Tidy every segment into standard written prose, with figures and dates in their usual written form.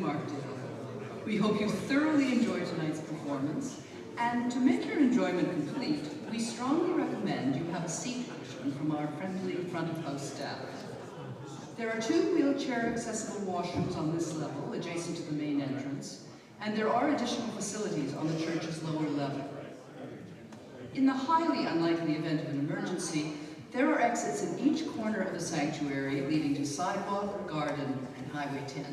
Markdale. We hope you thoroughly enjoy tonight's performance, and to make your enjoyment complete, we strongly recommend you have a seat cushion from our friendly front-of-house staff. There are 2 wheelchair-accessible washrooms on this level, adjacent to the main entrance, and there are additional facilities on the church's lower level. In the highly unlikely event of an emergency, there are exits in each corner of the sanctuary leading to sidewalk, garden, and Highway 10.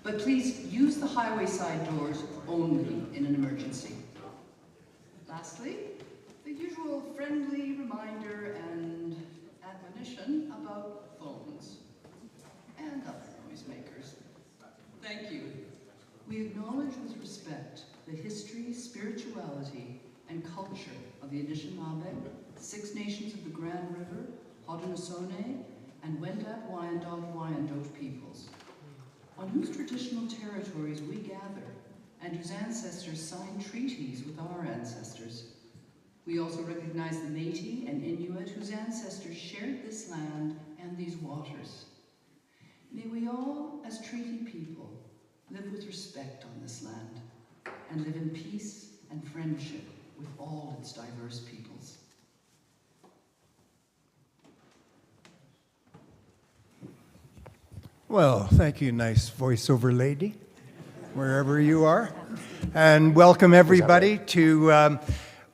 But please use the highway side doors only in an emergency. Lastly, the usual friendly reminder and admonition about phones and other noisemakers. Thank you. We acknowledge with respect the history, spirituality, and culture of the Anishinaabe, 6 Nations of the Grand River, Haudenosaunee, and Wendat Wyandot peoples, on whose traditional territories we gather and whose ancestors signed treaties with our ancestors. We also recognize the Métis and Inuit whose ancestors shared this land and these waters. May we all, as treaty people, live with respect on this land and live in peace and friendship with all its diverse peoples. Well, thank you, nice voiceover lady, wherever you are. And welcome everybody to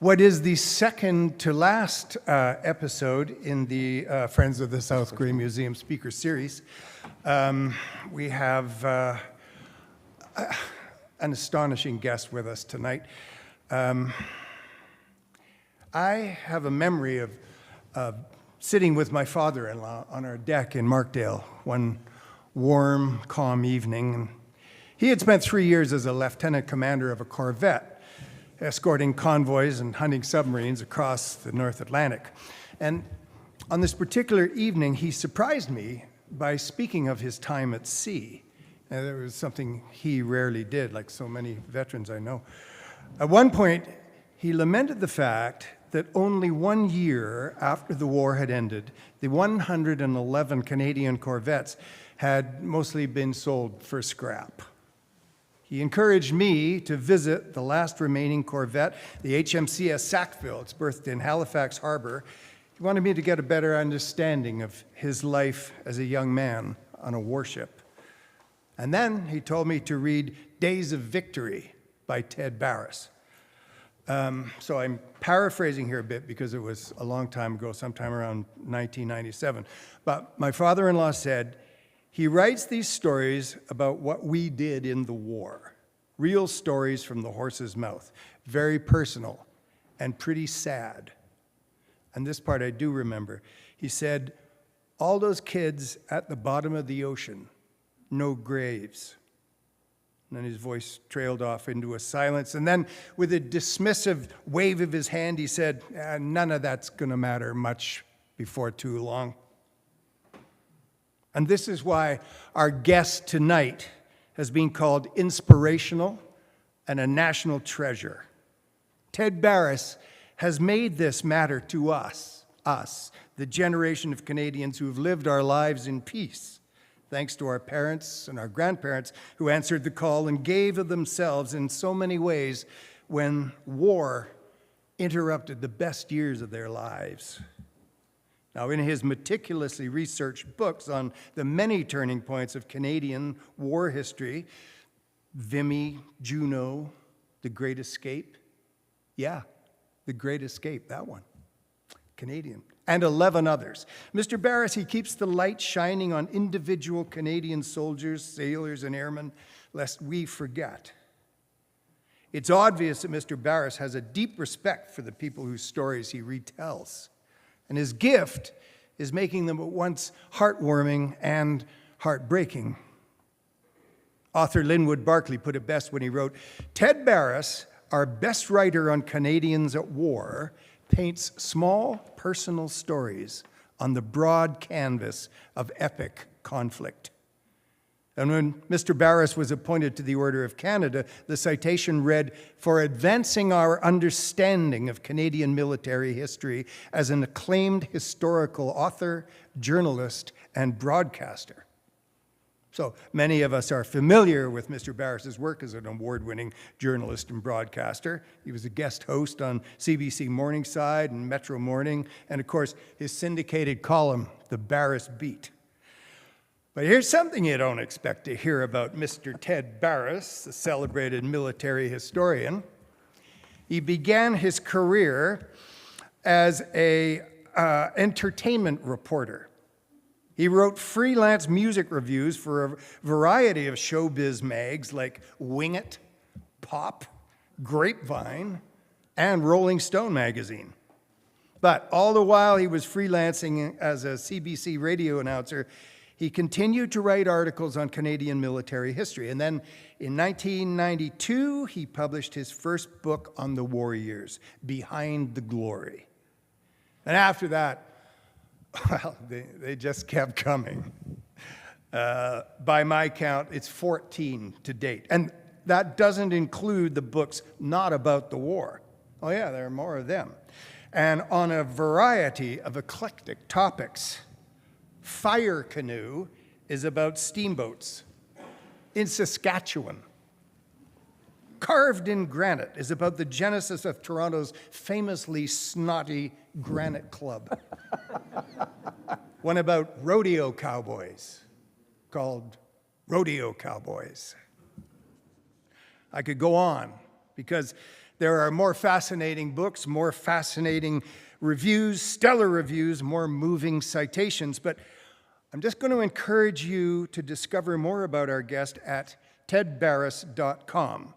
what is the second to last episode in the Friends of the South Grey Museum Speaker Series. We have an astonishing guest with us tonight. I have a memory of sitting with my father-in-law on our deck in Markdale one warm, calm evening. He had spent 3 years as a lieutenant commander of a corvette, escorting convoys and hunting submarines across the North Atlantic. And on this particular evening, he surprised me by speaking of his time at sea. And it was something he rarely did, like so many veterans I know. At one point, he lamented the fact that only 1 year after the war had ended, the 111 Canadian corvettes had mostly been sold for scrap. He encouraged me to visit the last remaining corvette, the HMCS Sackville. It's berthed in Halifax Harbor. He wanted me to get a better understanding of his life as a young man on a warship. And then he told me to read Days of Victory by Ted Barris. So I'm paraphrasing here a bit because it was a long time ago, sometime around 1997. But my father-in-law said, he writes these stories about what we did in the war. Real stories from the horse's mouth. Very personal and pretty sad. And this part I do remember. He said, all those kids at the bottom of the ocean, no graves. And then his voice trailed off into a silence. And then with a dismissive wave of his hand, he said, none of that's going to matter much before too long. And this is why our guest tonight has been called inspirational and a national treasure. Ted Barris has made this matter to us, the generation of Canadians who have lived our lives in peace, thanks to our parents and our grandparents who answered the call and gave of themselves in so many ways when war interrupted the best years of their lives. Now, in his meticulously researched books on the many turning points of Canadian war history, Vimy, Juno, The Great Escape, yeah, The Great Escape, that one, Canadian, and 11 others. Mr. Barris, he keeps the light shining on individual Canadian soldiers, sailors, and airmen, lest we forget. It's obvious that Mr. Barris has a deep respect for the people whose stories he retells. And his gift is making them at once heartwarming and heartbreaking. Author Linwood Barclay put it best when he wrote, Ted Barris, our best writer on Canadians at war, paints small personal stories on the broad canvas of epic conflict. And when Mr. Barris was appointed to the Order of Canada, the citation read, for advancing our understanding of Canadian military history as an acclaimed historical author, journalist, and broadcaster. So many of us are familiar with Mr. Barris's work as an award-winning journalist and broadcaster. He was a guest host on CBC Morningside and Metro Morning, and of course, his syndicated column, The Barris Beat. But here's something you don't expect to hear about Mr. Ted Barris, the celebrated military historian. He began his career as an entertainment reporter. He wrote freelance music reviews for a variety of showbiz mags like Wing It, Pop, Grapevine, and Rolling Stone magazine. But all the while he was freelancing as a CBC radio announcer, he continued to write articles on Canadian military history. And then in 1992, he published his first book on the war years, Behind the Glory. And after that, well, they just kept coming. By my count, it's 14 to date. And that doesn't include the books not about the war. Oh yeah, there are more of them. And on a variety of eclectic topics. Fire Canoe is about steamboats in Saskatchewan. Carved in Granite is about the genesis of Toronto's famously snotty Granite Club. One about rodeo cowboys called Rodeo Cowboys. I could go on because there are more fascinating books, more fascinating reviews, stellar reviews, more moving citations, but I'm just going to encourage you to discover more about our guest at tedbarris.com.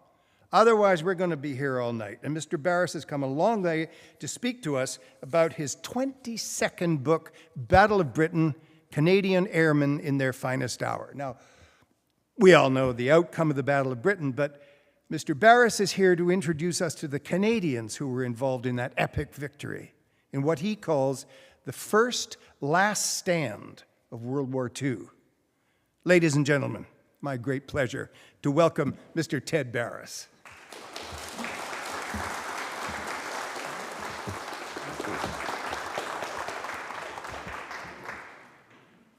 Otherwise, we're going to be here all night. And Mr. Barris has come a long way to speak to us about his 22nd book, Battle of Britain, Canadian Airmen in Their Finest Hour. Now, we all know the outcome of the Battle of Britain, but Mr. Barris is here to introduce us to the Canadians who were involved in that epic victory, in what he calls the first last stand of World War II. Ladies and gentlemen, my great pleasure to welcome Mr. Ted Barris.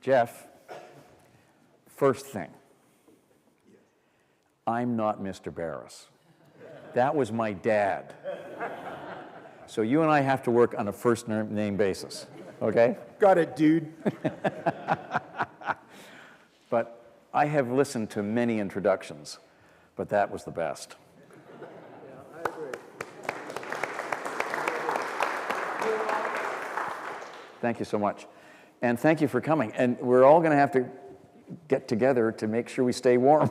Jeff, first thing, I'm not Mr. Barris. That was my dad. So you and I have to work on a first name basis, okay? Got it, dude. But I have listened to many introductions, but that was the best. Yeah, I agree. Thank you so much. And thank you for coming. And we're all going to have to get together to make sure we stay warm.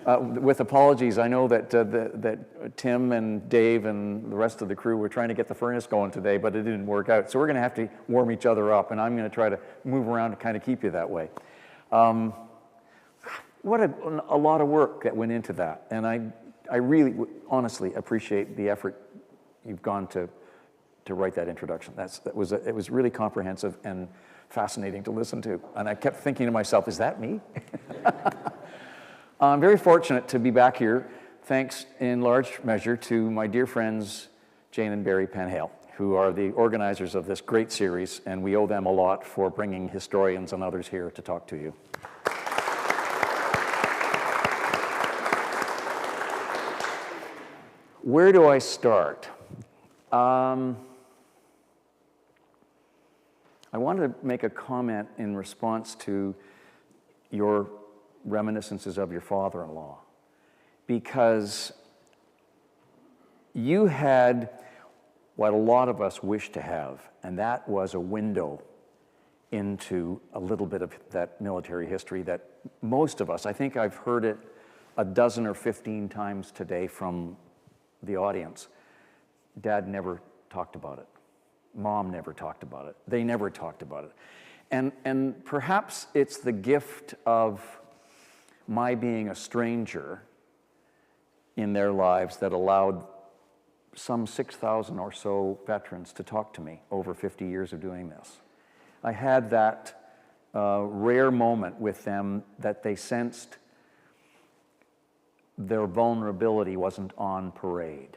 With apologies, I know that that Tim and Dave and the rest of the crew were trying to get the furnace going today, but it didn't work out. So we're going to have to warm each other up, and I'm going to try to move around to kind of keep you that way. What a lot of work that went into that, and I really, honestly appreciate the effort you've gone to write that introduction. It was really comprehensive and fascinating to listen to, and I kept thinking to myself, is that me? I'm very fortunate to be back here, thanks in large measure to my dear friends Jane and Barry Penhale, who are the organizers of this great series, and we owe them a lot for bringing historians and others here to talk to you. Where do I start? I wanted to make a comment in response to your reminiscences of your father-in-law, because you had what a lot of us wish to have, and that was a window into a little bit of that military history that most of us, I think I've heard it a dozen or 15 times today from the audience. Dad never talked about it. Mom never talked about it. They never talked about it. And perhaps it's the gift of my being a stranger in their lives that allowed some 6,000 or so veterans to talk to me over 50 years of doing this. I had that rare moment with them that they sensed their vulnerability wasn't on parade,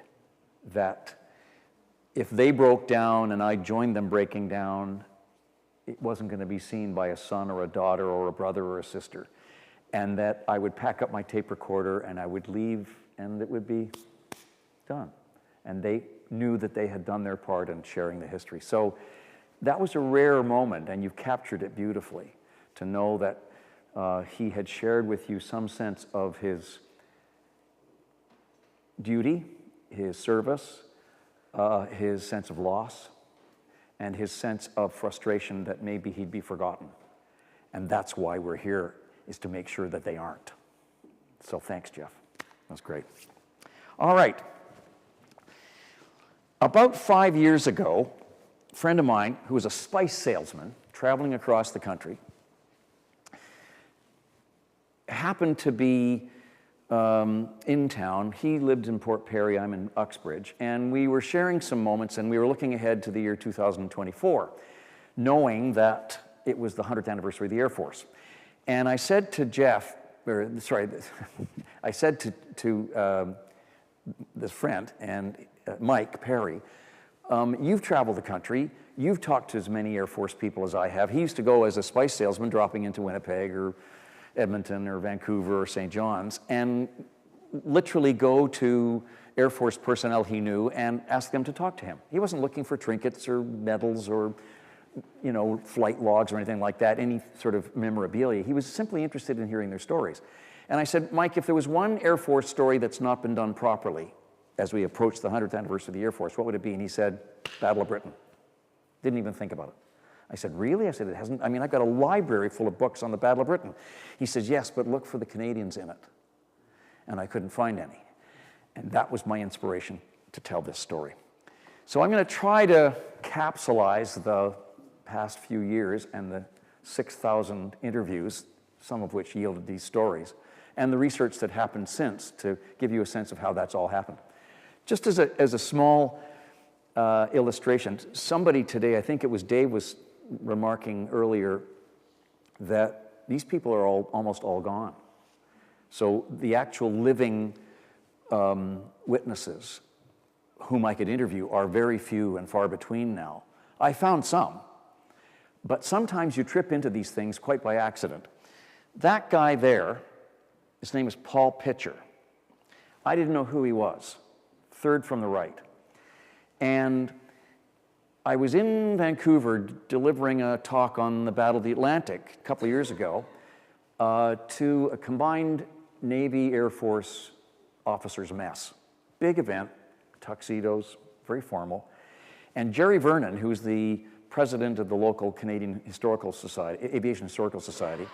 that if they broke down and I joined them breaking down, it wasn't going to be seen by a son or a daughter or a brother or a sister. and that I would pack up my tape recorder and I would leave and it would be done. And they knew that they had done their part in sharing the history. So that was a rare moment, and you've captured it beautifully, to know that he had shared with you some sense of his duty, his service, his sense of loss, and his sense of frustration that maybe he'd be forgotten. And that's why we're here, is to make sure that they aren't. So thanks, Jeff. That's great. All right. About 5 years ago, a friend of mine who was a spice salesman traveling across the country happened to be in town. He lived in Port Perry, I'm in Uxbridge, and we were sharing some moments, and we were looking ahead to the year 2024, knowing that it was the 100th anniversary of the Air Force. And I said to Jeff, I said to this friend, and Mike Perry, you've traveled the country, you've talked to as many Air Force people as I have. He used to go as a spice salesman, dropping into Winnipeg or Edmonton or Vancouver or St. John's, and literally go to Air Force personnel he knew and ask them to talk to him. He wasn't looking for trinkets or medals or, you know, flight logs or anything like that, any sort of memorabilia. He was simply interested in hearing their stories. And I said, Mike, if there was one Air Force story that's not been done properly as we approach the 100th anniversary of the Air Force, what would it be? And he said, Battle of Britain. Didn't even think about it. I said, really? I said, it hasn't, I mean, I've got a library full of books on the Battle of Britain. He says, yes, but look for the Canadians in it. And I couldn't find any. And that was my inspiration to tell this story. So I'm going to try to capsulize the past few years and the 6,000 interviews, some of which yielded these stories, and the research that happened since, to give you a sense of how that's all happened. Just as a small illustration, somebody today, I think it was Dave, was remarking earlier that these people are almost all gone. So the actual living witnesses whom I could interview are very few and far between now. I found some, but sometimes you trip into these things quite by accident. That guy there, his name is Paul Pitcher. I didn't know who he was, third from the right. And I was in Vancouver delivering a talk on the Battle of the Atlantic a couple of years ago to a combined Navy Air Force officers' mess. Big event, tuxedos, very formal. And Jerry Vernon, who's the president of the local Canadian Historical Society, Aviation Historical Society,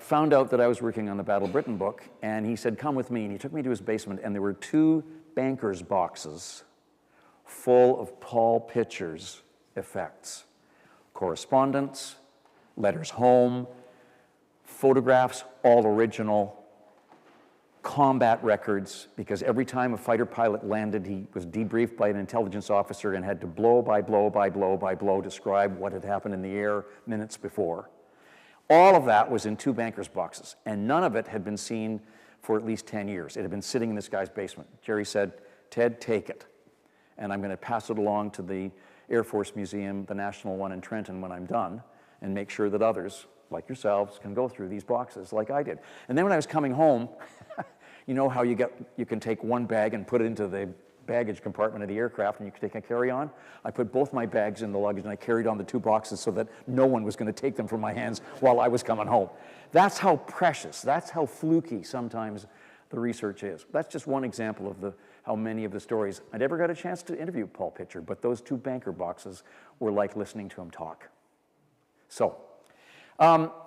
found out that I was working on the Battle of Britain book, and he said, come with me. And he took me to his basement, and there were 2 banker's boxes full of Paul Pitcher's effects. Correspondence, letters home, photographs, all original, combat records, because every time a fighter pilot landed, he was debriefed by an intelligence officer and had to blow by blow by blow by blow describe what had happened in the air minutes before. All of that was in 2 banker's boxes, and none of it had been seen for at least 10 years. It had been sitting in this guy's basement. Jerry said, Ted, take it. And I'm going to pass it along to the Air Force Museum, the National one in Trenton, when I'm done, and make sure that others, like yourselves, can go through these boxes like I did. And then when I was coming home, you know how you can take one bag and put it into the baggage compartment of the aircraft and you can take a carry-on? I put both my bags in the luggage and I carried on the 2 boxes so that no one was going to take them from my hands while I was coming home. That's how precious, that's how fluky sometimes the research is. That's just one example of how many of the stories. I never got a chance to interview Paul Pitcher, but those 2 banker boxes were like listening to him talk. So,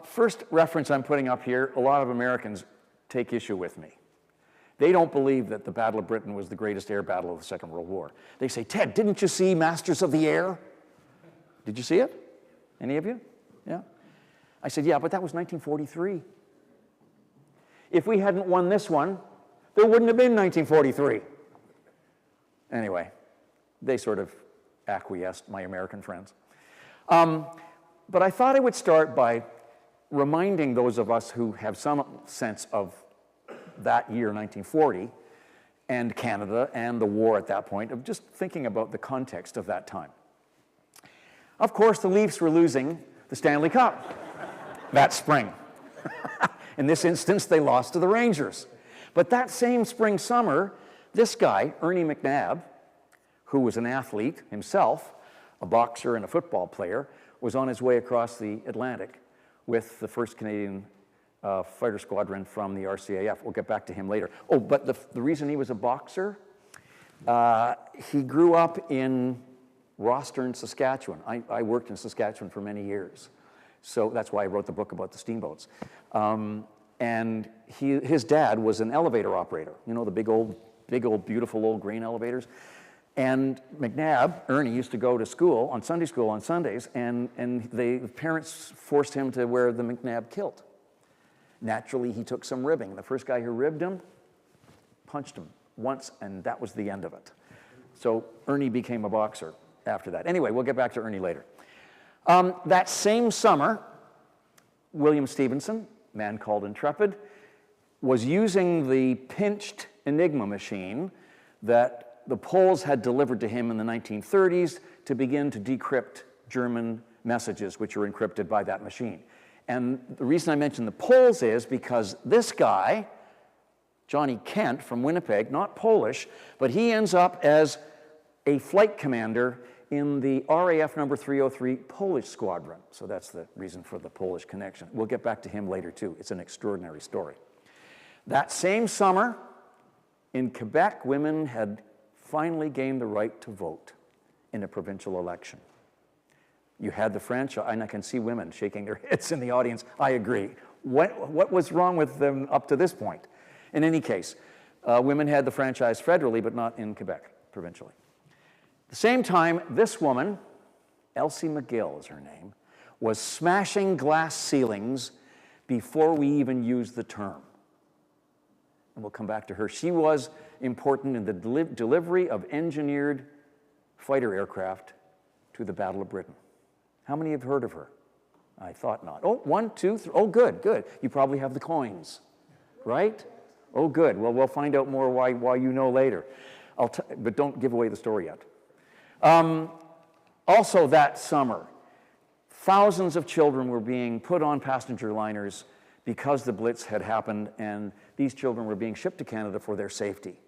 first reference I'm putting up here, a lot of Americans take issue with me. They don't believe that the Battle of Britain was the greatest air battle of the Second World War. They say, Ted, didn't you see Masters of the Air? Did you see it? Any of you? Yeah? I said, yeah, but that was 1943. If we hadn't won this one, there wouldn't have been 1943. Anyway, they sort of acquiesced, my American friends. But I thought I would start by reminding those of us who have some sense of that year, 1940, and Canada and the war at that point, of just thinking about the context of that time. Of course, the Leafs were losing the Stanley Cup that spring. In this instance, they lost to the Rangers. But that same spring summer, this guy, Ernie McNabb, who was an athlete himself, a boxer and a football player, was on his way across the Atlantic with the 1st Canadian Fighter Squadron from the RCAF. We'll get back to him later. Oh, but the reason he was a boxer, he grew up in Rostern, Saskatchewan. I worked in Saskatchewan for many years. So that's why I wrote the book about the steamboats. And his dad was an elevator operator, you know, the big old, beautiful old grain elevators. And McNabb, Ernie, used to go to school, on Sunday school on Sundays, and the parents forced him to wear the McNabb kilt. Naturally, he took some ribbing. The first guy who ribbed him punched him once, and that was the end of it. So Ernie became a boxer after that. Anyway, we'll get back to Ernie later. That same summer, William Stevenson, man called Intrepid, was using the pinched Enigma machine that the Poles had delivered to him in the 1930s to begin to decrypt German messages, which are encrypted by that machine. And the reason I mention the Poles is because this guy, Johnny Kent from Winnipeg, not Polish, but he ends up as a flight commander in the RAF number 303 Polish squadron. So that's the reason for the Polish connection. We'll get back to him later too. It's an extraordinary story. That same summer, in Quebec, women had finally gained the right to vote in a provincial election. You had the franchise, and I can see women shaking their heads in the audience. I agree. What was wrong with them up to this point? In any case, women had the franchise federally, but not in Quebec, provincially. At the same time, this woman, Elsie McGill is her name, was smashing glass ceilings before we even used the term. And we'll come back to her. She was important in the delivery of engineered fighter aircraft to the Battle of Britain. How many have heard of her? I thought not. Oh, 1, 2, 3. Oh, good. You probably have the coins, right? Oh, good. Well, we'll find out more why you know later. But don't give away the story yet. Also that summer, thousands of children were being put on passenger liners because the Blitz had happened, and these children were being shipped to Canada for their safety.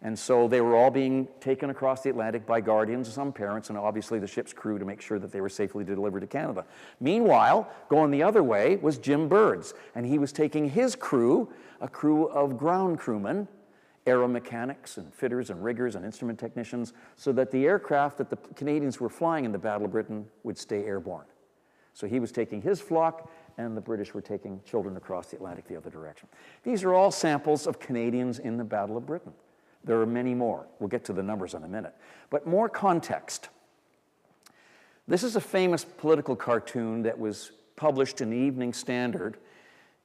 And so they were all being taken across the Atlantic by guardians, some parents, and obviously the ship's crew to make sure that they were safely delivered to Canada. Meanwhile, going the other way was Jim Bird's, and he was taking his crew, a crew of ground crewmen, aeromechanics and fitters and riggers and instrument technicians, so that the aircraft that the Canadians were flying in the Battle of Britain would stay airborne. So he was taking his flock, and the British were taking children across the Atlantic the other direction. These are all samples of Canadians in the Battle of Britain. There are many more. We'll get to the numbers in a minute. But more context. This is a famous political cartoon that was published in the Evening Standard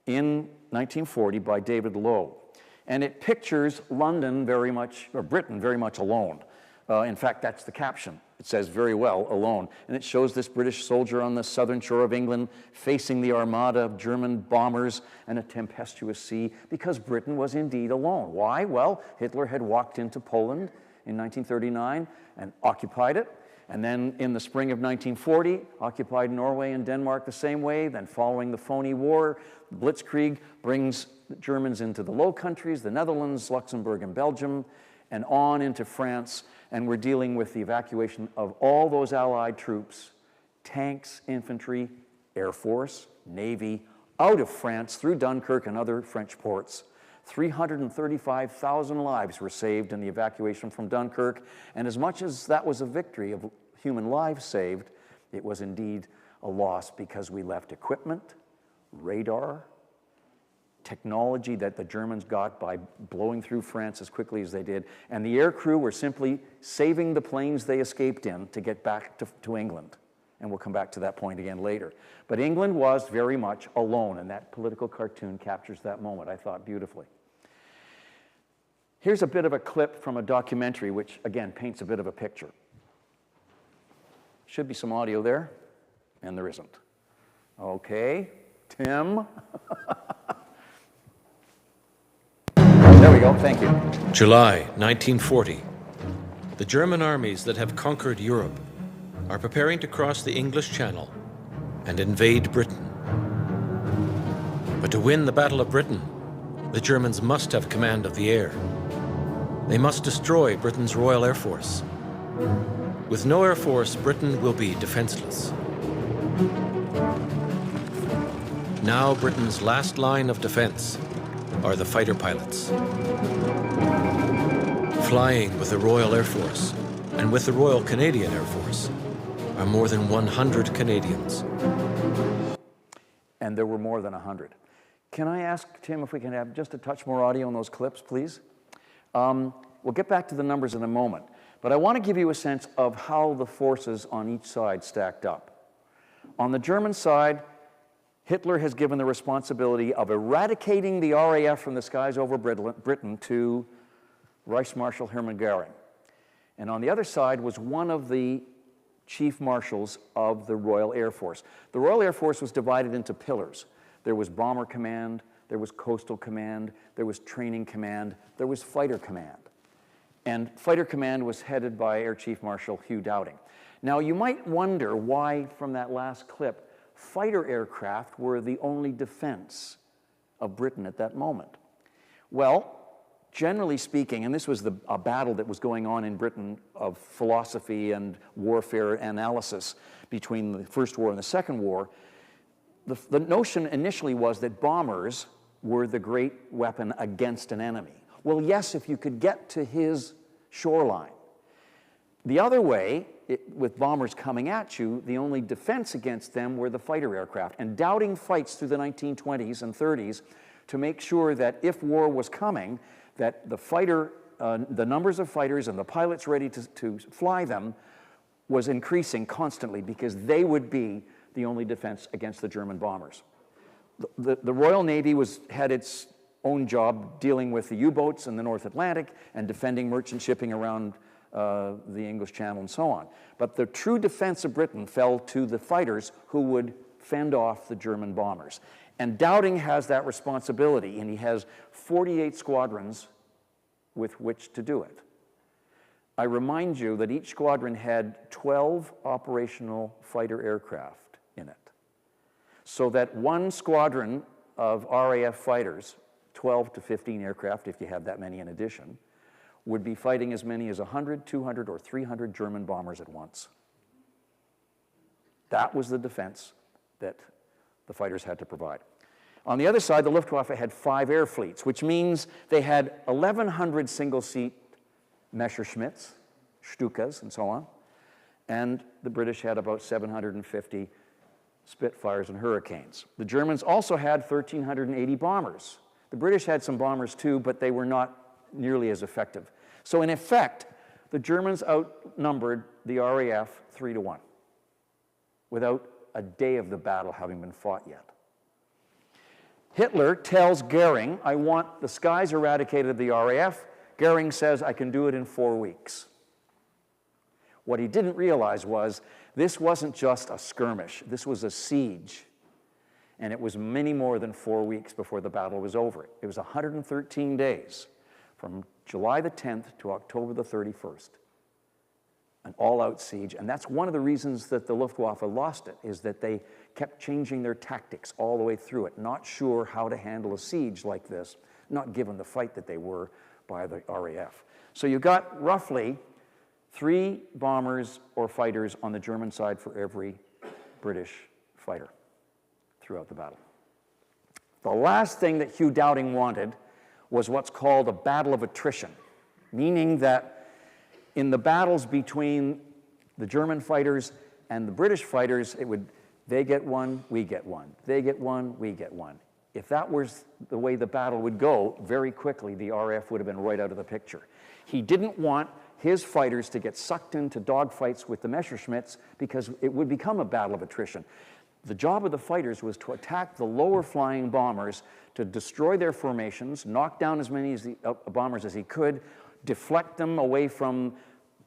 in 1940 by David Lowe. And it pictures London very much, or Britain very much alone. In fact, that's the caption. It says very well, alone. And it shows this British soldier on the southern shore of England facing the armada of German bombers and a tempestuous sea, because Britain was indeed alone. Why? Well, Hitler had walked into Poland in 1939 and occupied it. And then in the spring of 1940, occupied Norway and Denmark the same way. Then following the phony war, Blitzkrieg brings the Germans into the Low Countries, the Netherlands, Luxembourg, and Belgium, and on into France. And we're dealing with the evacuation of all those Allied troops, tanks, infantry, Air Force, Navy, out of France through Dunkirk and other French ports. 335,000 lives were saved in the evacuation from Dunkirk, and as much as that was a victory of human lives saved, it was indeed a loss because we left equipment, radar, technology that the Germans got by blowing through France as quickly as they did, and the air crew were simply saving the planes they escaped in to get back to England. And we'll come back to that point again later. But England was very much alone, and that political cartoon captures that moment, I thought, beautifully. Here's a bit of a clip from a documentary which, again, paints a bit of a picture. Should be some audio there, and there isn't. Okay, Tim. There we go, thank you. July 1940. The German armies that have conquered Europe are preparing to cross the English Channel and invade Britain. But But to win the Battle of Britain, the Germans must have command of the air. They must destroy Britain's Royal Air Force. With no air force, Britain will be defenseless. Now Britain's last line of defense are the fighter pilots. Flying with the Royal Air Force and with the Royal Canadian Air Force are more than 100 Canadians. And there were more than 100. Can I ask, Tim, if we can have just a touch more audio on those clips, please? We'll get back to the numbers in a moment, but I want to give you a sense of how the forces on each side stacked up. On the German side, Hitler has given the responsibility of eradicating the RAF from the skies over Britain to Reichsmarschall Hermann Göring. And on the other side was one of the chief marshals of the Royal Air Force. The Royal Air Force was divided into pillars. There was Bomber Command, there was Coastal Command, there was Training Command, there was Fighter Command. And Fighter Command was headed by Air Chief Marshal Hugh Dowding. Now, you might wonder why, from that last clip, fighter aircraft were the only defense of Britain at that moment. Well, generally speaking, and this was a battle that was going on in Britain of philosophy and warfare analysis between the First War and the Second War, the notion initially was that bombers were the great weapon against an enemy. Well, yes, if you could get to his shoreline. The other way, with bombers coming at you, the only defense against them were the fighter aircraft. And Dowding fights through the 1920s and 30s to make sure that if war was coming, that the numbers of fighters and the pilots ready to fly them was increasing constantly, because they would be the only defense against the German bombers. The Royal Navy had its own job dealing with the U-boats in the North Atlantic and defending merchant shipping around the English Channel and so on. But the true defense of Britain fell to the fighters who would fend off the German bombers. And Dowding has that responsibility, and he has 48 squadrons with which to do it. I remind you that each squadron had 12 operational fighter aircraft in it. So that one squadron of RAF fighters, 12 to 15 aircraft, if you have that many in addition, would be fighting as many as 100, 200, or 300 German bombers at once. That was the defense that the fighters had to provide. On the other side, the Luftwaffe had 5 air fleets, which means they had 1,100 single-seat Messerschmitts, Stukas, and so on, and the British had about 750 Spitfires and Hurricanes. The Germans also had 1,380 bombers. The British had some bombers too, but they were not nearly as effective. So in effect, the Germans outnumbered the RAF 3-1, without a day of the battle having been fought yet. Hitler tells Göring, I want the skies eradicated of the RAF. Göring says, I can do it in 4 weeks. What he didn't realize was this wasn't just a skirmish. This was a siege. And it was many more than 4 weeks before the battle was over. It was 113 days, from July the 10th to October the 31st. An all-out siege. And that's one of the reasons that the Luftwaffe lost it, is that they kept changing their tactics all the way through it, not sure how to handle a siege like this, not given the fight that they were by the RAF. So you got roughly 3 bombers or fighters on the German side for every British fighter throughout the battle. The last thing that Hugh Dowding wanted was what's called a battle of attrition, meaning that in the battles between the German fighters and the British fighters, they get one, we get one. They get one, we get one. If that was the way the battle would go, very quickly the RAF would have been right out of the picture. He didn't want his fighters to get sucked into dogfights with the Messerschmitts, because it would become a battle of attrition. The job of the fighters was to attack the lower flying bombers, to destroy their formations, knock down as many bombers as he could, deflect them away from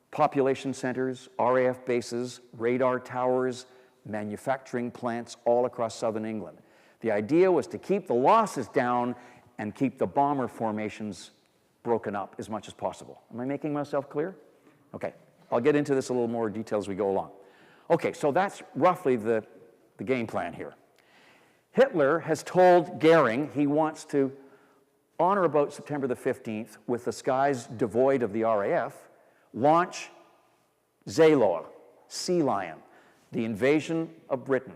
population centers, RAF bases, radar towers, manufacturing plants all across southern England. The idea was to keep the losses down and keep the bomber formations broken up as much as possible. Am I making myself clear? Okay, I'll get into this a little more detail as we go along. Okay, so that's roughly the game plan here. Hitler has told Goering he wants to, on or about September the 15th, with the skies devoid of the RAF, launch Seelohe, Sea Lion, the invasion of Britain,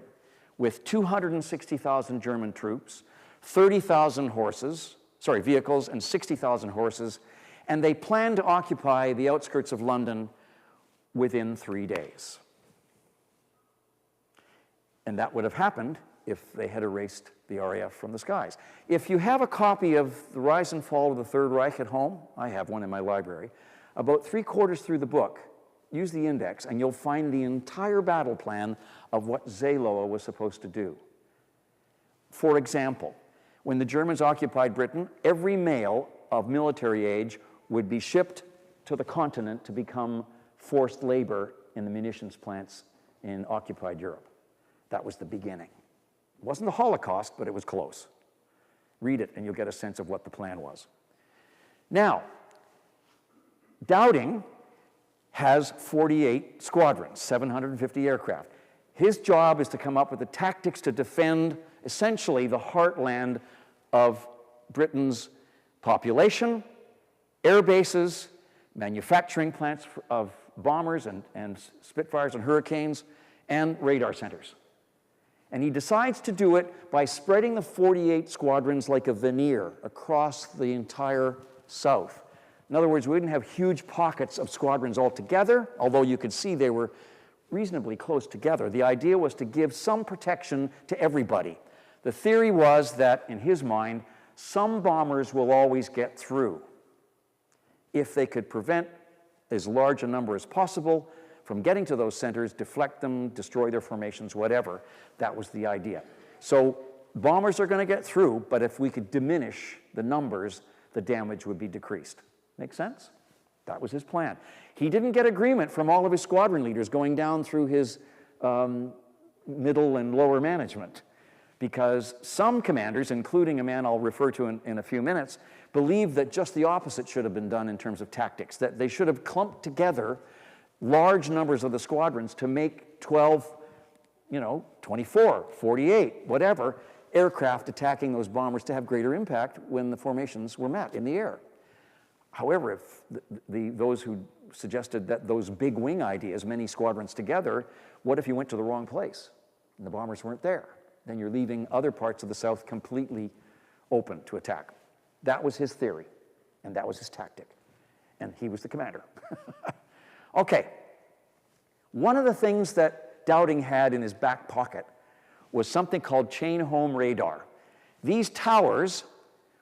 with 260,000 German troops, 30,000 vehicles, and 60,000 horses, and they plan to occupy the outskirts of London within 3 days. And that would have happened if they had erased the RAF from the skies. If you have a copy of The Rise and Fall of the Third Reich at home, I have one in my library, about 3/4 through the book, use the index, and you'll find the entire battle plan of what Seelohe was supposed to do. For example, when the Germans occupied Britain, every male of military age would be shipped to the continent to become forced labor in the munitions plants in occupied Europe. That was the beginning. It wasn't the Holocaust, but it was close. Read it and you'll get a sense of what the plan was. Now, Dowding has 48 squadrons, 750 aircraft. His job is to come up with the tactics to defend essentially the heartland of Britain's population, air bases, manufacturing plants of bombers and Spitfires and Hurricanes, and radar centers. And he decides to do it by spreading the 48 squadrons like a veneer across the entire South. In other words, we didn't have huge pockets of squadrons all together, although you could see they were reasonably close together. The idea was to give some protection to everybody. The theory was that, in his mind, some bombers will always get through. If they could prevent as large a number as possible from getting to those centers, deflect them, destroy their formations, whatever, that was the idea. So bombers are going to get through, but if we could diminish the numbers, the damage would be decreased. Make sense? That was his plan. He didn't get agreement from all of his squadron leaders going down through his middle and lower management, because some commanders, including a man I'll refer to in a few minutes, believed that just the opposite should have been done in terms of tactics, that they should have clumped together large numbers of the squadrons to make 12, 24, 48, whatever, aircraft attacking those bombers to have greater impact when the formations were met in the air. However, if those who suggested that those big wing ideas, many squadrons together, what if you went to the wrong place and the bombers weren't there? Then you're leaving other parts of the South completely open to attack. That was his theory, and that was his tactic. And he was the commander. Okay. One of the things that Dowding had in his back pocket was something called chain home radar. These towers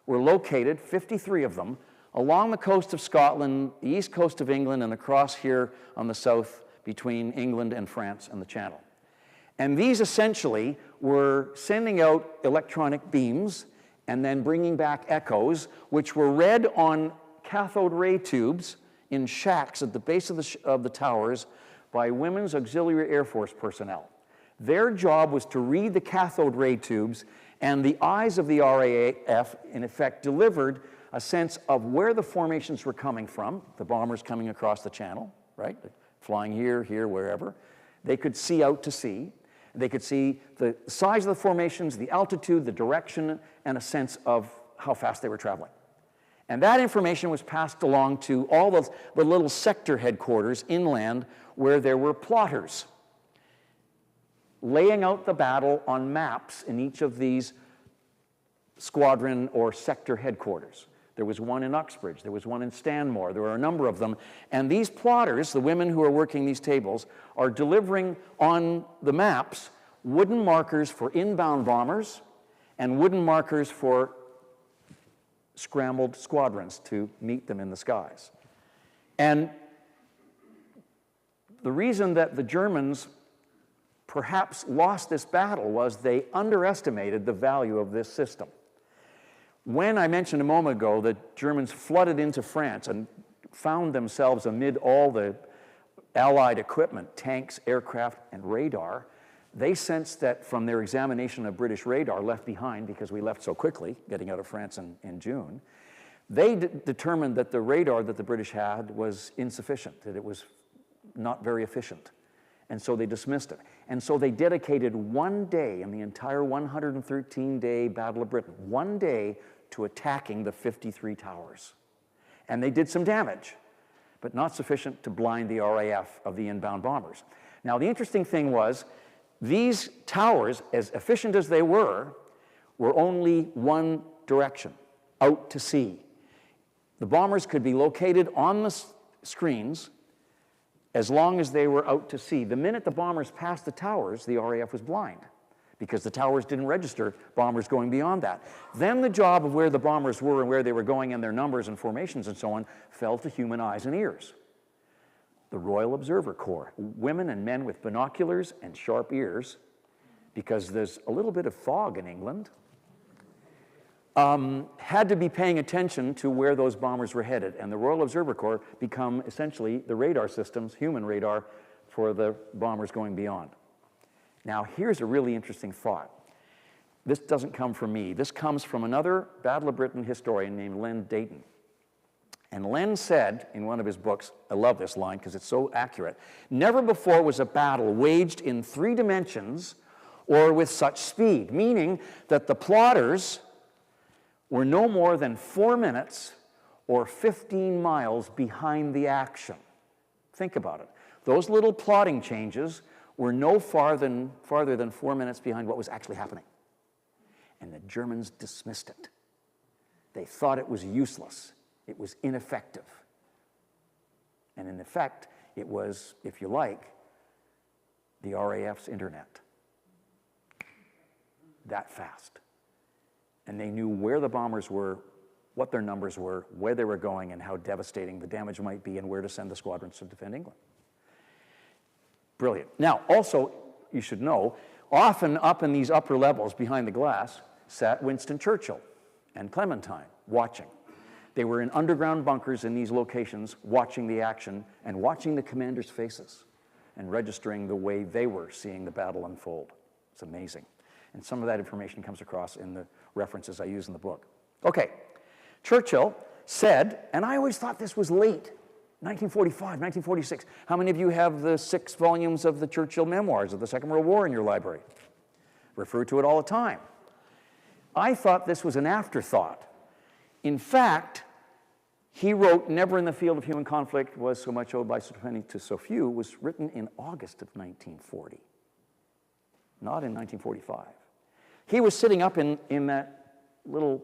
were located, 53 of them, along the coast of Scotland, the east coast of England, and across here on the south between England and France and the Channel. And these essentially were sending out electronic beams and then bringing back echoes, which were read on cathode ray tubes in shacks at the base of the towers by Women's Auxiliary Air Force personnel. Their job was to read the cathode ray tubes, and the eyes of the RAF, in effect, delivered a sense of where the formations were coming from, the bombers coming across the Channel, right? Flying here, wherever. They could see out to sea. They could see the size of the formations, the altitude, the direction, and a sense of how fast they were traveling. And that information was passed along to all the little sector headquarters inland where there were plotters, laying out the battle on maps in each of these squadron or sector headquarters. There was one in Uxbridge, there was one in Stanmore, there were a number of them. And these plotters, the women who are working these tables, are delivering on the maps wooden markers for inbound bombers and wooden markers for scrambled squadrons to meet them in the skies. And the reason that the Germans perhaps lost this battle was they underestimated the value of this system. When I mentioned a moment ago that Germans flooded into France and found themselves amid all the Allied equipment, tanks, aircraft, and radar, they sensed that from their examination of British radar left behind, because we left so quickly, getting out of France in June, they determined that the radar that the British had was insufficient, that it was not very efficient. And so they dismissed it. And so they dedicated one day in the entire 113-day Battle of Britain, one day to attacking the 53 towers. And they did some damage, but not sufficient to blind the RAF of the inbound bombers. Now, the interesting thing was, these towers, as efficient as they were only one direction, out to sea. The bombers could be located on the screens as long as they were out to sea. The minute the bombers passed the towers, the RAF was blind because the towers didn't register bombers going beyond that. Then the job of where the bombers were and where they were going and their numbers and formations and so on fell to human eyes and ears. The Royal Observer Corps, women and men with binoculars and sharp ears, because there's a little bit of fog in England, had to be paying attention to where those bombers were headed. And the Royal Observer Corps become essentially the radar systems, human radar, for the bombers going beyond. Now, here's a really interesting thought. This doesn't come from me. This comes from another Battle of Britain historian named Len Dayton. And Len said in one of his books, I love this line because it's so accurate, "Never before was a battle waged in 3 dimensions or with such speed," meaning that the plotters were no more than 4 minutes or 15 miles behind the action. Think about it. Those little plotting changes were no farther than 4 minutes behind what was actually happening. And the Germans dismissed it. They thought it was useless. It was ineffective. And in effect, it was, if you like, the RAF's internet. That fast. And they knew where the bombers were, what their numbers were, where they were going, and how devastating the damage might be, and where to send the squadrons to defend England. Brilliant. Now, also, you should know, often up in these upper levels behind the glass sat Winston Churchill and Clementine watching. They were in underground bunkers in these locations watching the action and watching the commanders' faces and registering the way they were seeing the battle unfold. It's amazing. And some of that information comes across in the references I use in the book. Okay, Churchill said, and I always thought this was late, 1945, 1946. How many of you have the 6 volumes of the Churchill memoirs of the Second World War in your library? Refer to it all the time. I thought this was an afterthought. In fact, he wrote, "Never in the field of human conflict was so much owed by so many to so few," was written in August of 1940, not in 1945. He was sitting up in that little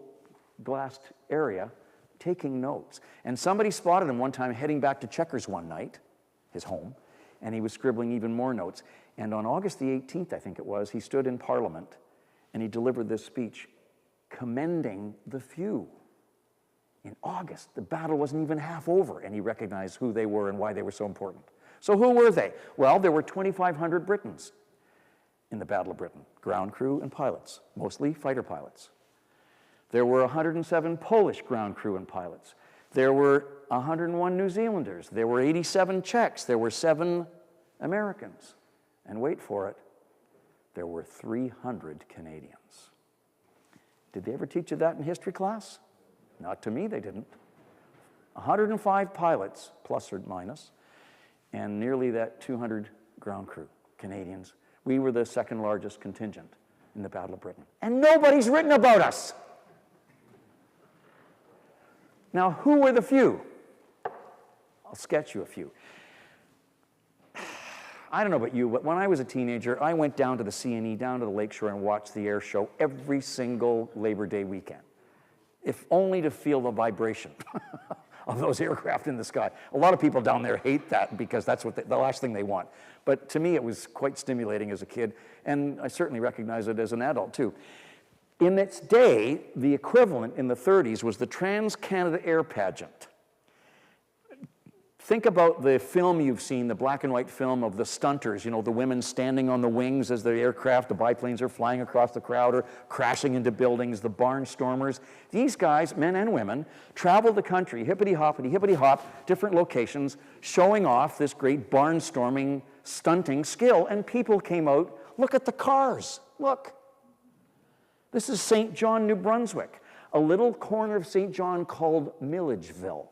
glassed area taking notes. And somebody spotted him one time heading back to Chequers one night, his home, and he was scribbling even more notes. And on August the 18th, I think it was, he stood in Parliament and he delivered this speech commending the few. In August, the battle wasn't even half over, and he recognized who they were and why they were so important. So who were they? Well, there were 2,500 Britons in the Battle of Britain, ground crew and pilots, mostly fighter pilots. There were 107 Polish ground crew and pilots. There were 101 New Zealanders. There were 87 Czechs. There were 7 Americans. And wait for it, there were 300 Canadians. Did they ever teach you that in history class? Not to me, they didn't. 105 pilots, plus or minus, and nearly that 200 ground crew, Canadians. We were the 2nd largest contingent in the Battle of Britain. And nobody's written about us. Now, who were the few? I'll sketch you a few. I don't know about you, but when I was a teenager, I went down to the CNE, down to the lakeshore, and watched the air show every single Labor Day weekend, if only to feel the vibration of those aircraft in the sky. A lot of people down there hate that because that's what the last thing they want. But to me, it was quite stimulating as a kid, and I certainly recognize it as an adult, too. In its day, the equivalent in the 30s was the Trans-Canada Air Pageant. Think about the film you've seen, the black and white film of the stunters, you know, the women standing on the wings as the aircraft, the biplanes are flying across the crowd or crashing into buildings, the barnstormers. These guys, men and women, traveled the country, hippity hop, different locations, showing off this great barnstorming, stunting skill, and people came out, look at the cars, look. This is St. John, New Brunswick, a little corner of St. John called Milledgeville.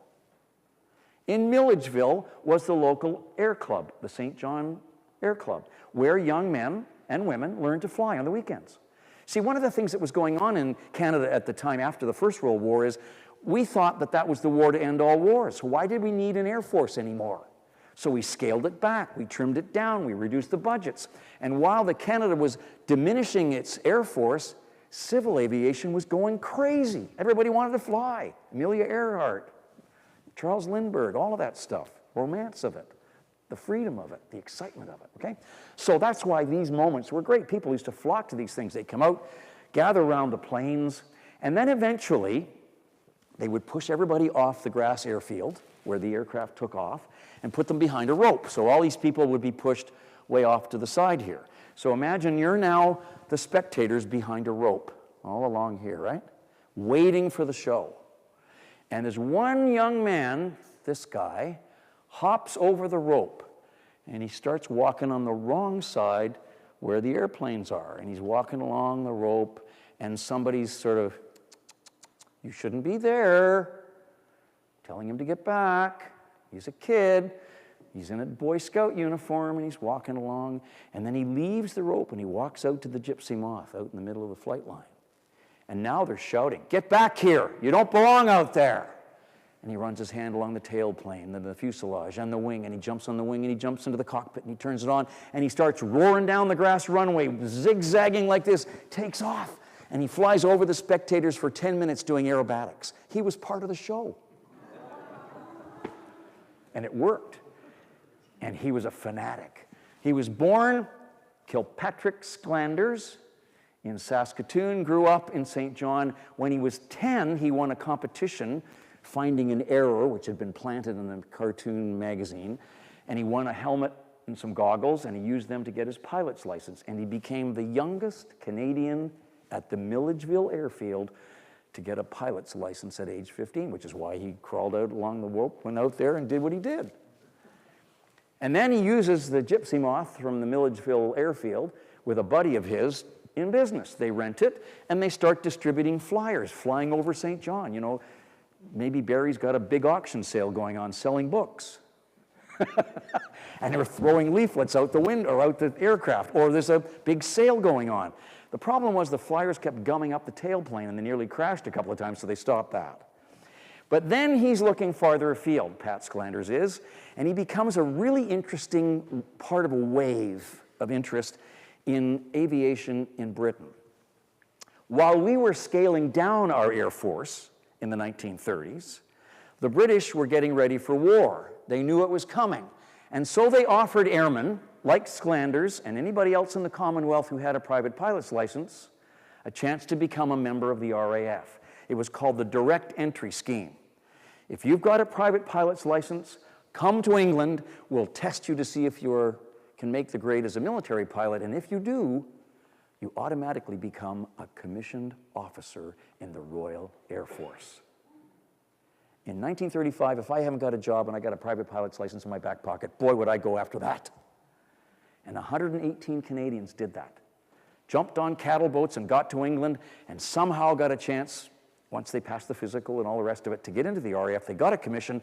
In Milledgeville was the local air club, the St. John Air Club, where young men and women learned to fly on the weekends. See, one of the things that was going on in Canada at the time after the First World War is we thought that that was the war to end all wars. Why did we need an Air Force anymore? So we scaled it back, we trimmed it down, we reduced the budgets. And while Canada was diminishing its Air Force, civil aviation was going crazy. Everybody wanted to fly. Amelia Earhart, Charles Lindbergh, all of that stuff, romance of it, the freedom of it, the excitement of it, okay? So that's why these moments were great. People used to flock to these things. They'd come out, gather around the planes, and then eventually they would push everybody off the grass airfield where the aircraft took off and put them behind a rope. So all these people would be pushed way off to the side here. So imagine you're now the spectators behind a rope all along here, right? Waiting for the show. And as one young man, this guy, hops over the rope and he starts walking on the wrong side where the airplanes are. And he's walking along the rope and somebody's sort of, you shouldn't be there, telling him to get back. He's a kid. He's in a Boy Scout uniform and he's walking along. And then he leaves the rope and he walks out to the gypsy moth out in the middle of the flight line. And now they're shouting, get back here. You don't belong out there. And he runs his hand along the tailplane, the fuselage, and the wing, and he jumps on the wing, and he jumps into the cockpit, and he turns it on, and he starts roaring down the grass runway, zigzagging like this, takes off, and he flies over the spectators for 10 minutes doing aerobatics. He was part of the show. And it worked. And he was a fanatic. He was born Kilpatrick Sclanders in Saskatoon, grew up in St. John. When he was 10, he won a competition finding an error which had been planted in a cartoon magazine, and he won a helmet and some goggles, and he used them to get his pilot's license, and he became the youngest Canadian at the Milledgeville Airfield to get a pilot's license at age 15, which is why he crawled out along the rope, went out there and did what he did. And then he uses the gypsy moth from the Milledgeville Airfield with a buddy of his in business. They rent it, and they start distributing flyers, flying over St. John. You know, maybe Barry's got a big auction sale going on selling books. And they were throwing leaflets out the window or out the aircraft, or there's a big sale going on. The problem was the flyers kept gumming up the tailplane and they nearly crashed a couple of times, so they stopped that. But then he's looking farther afield, Pat Sclanders is, and he becomes a really interesting part of a wave of interest in aviation in Britain. While we were scaling down our Air Force in the 1930s, the British were getting ready for war. They knew it was coming. And so they offered airmen, like Sclanders and anybody else in the Commonwealth who had a private pilot's license, a chance to become a member of the RAF. It was called the Direct Entry Scheme. If you've got a private pilot's license, come to England, we'll test you to see if you can make the grade as a military pilot, and if you do, you automatically become a commissioned officer in the Royal Air Force. In 1935, if I haven't got a job and I got a private pilot's license in my back pocket, boy, would I go after that. And 118 Canadians did that. Jumped on cattle boats and got to England and somehow got a chance, once they passed the physical and all the rest of it, to get into the RAF. They got a commission.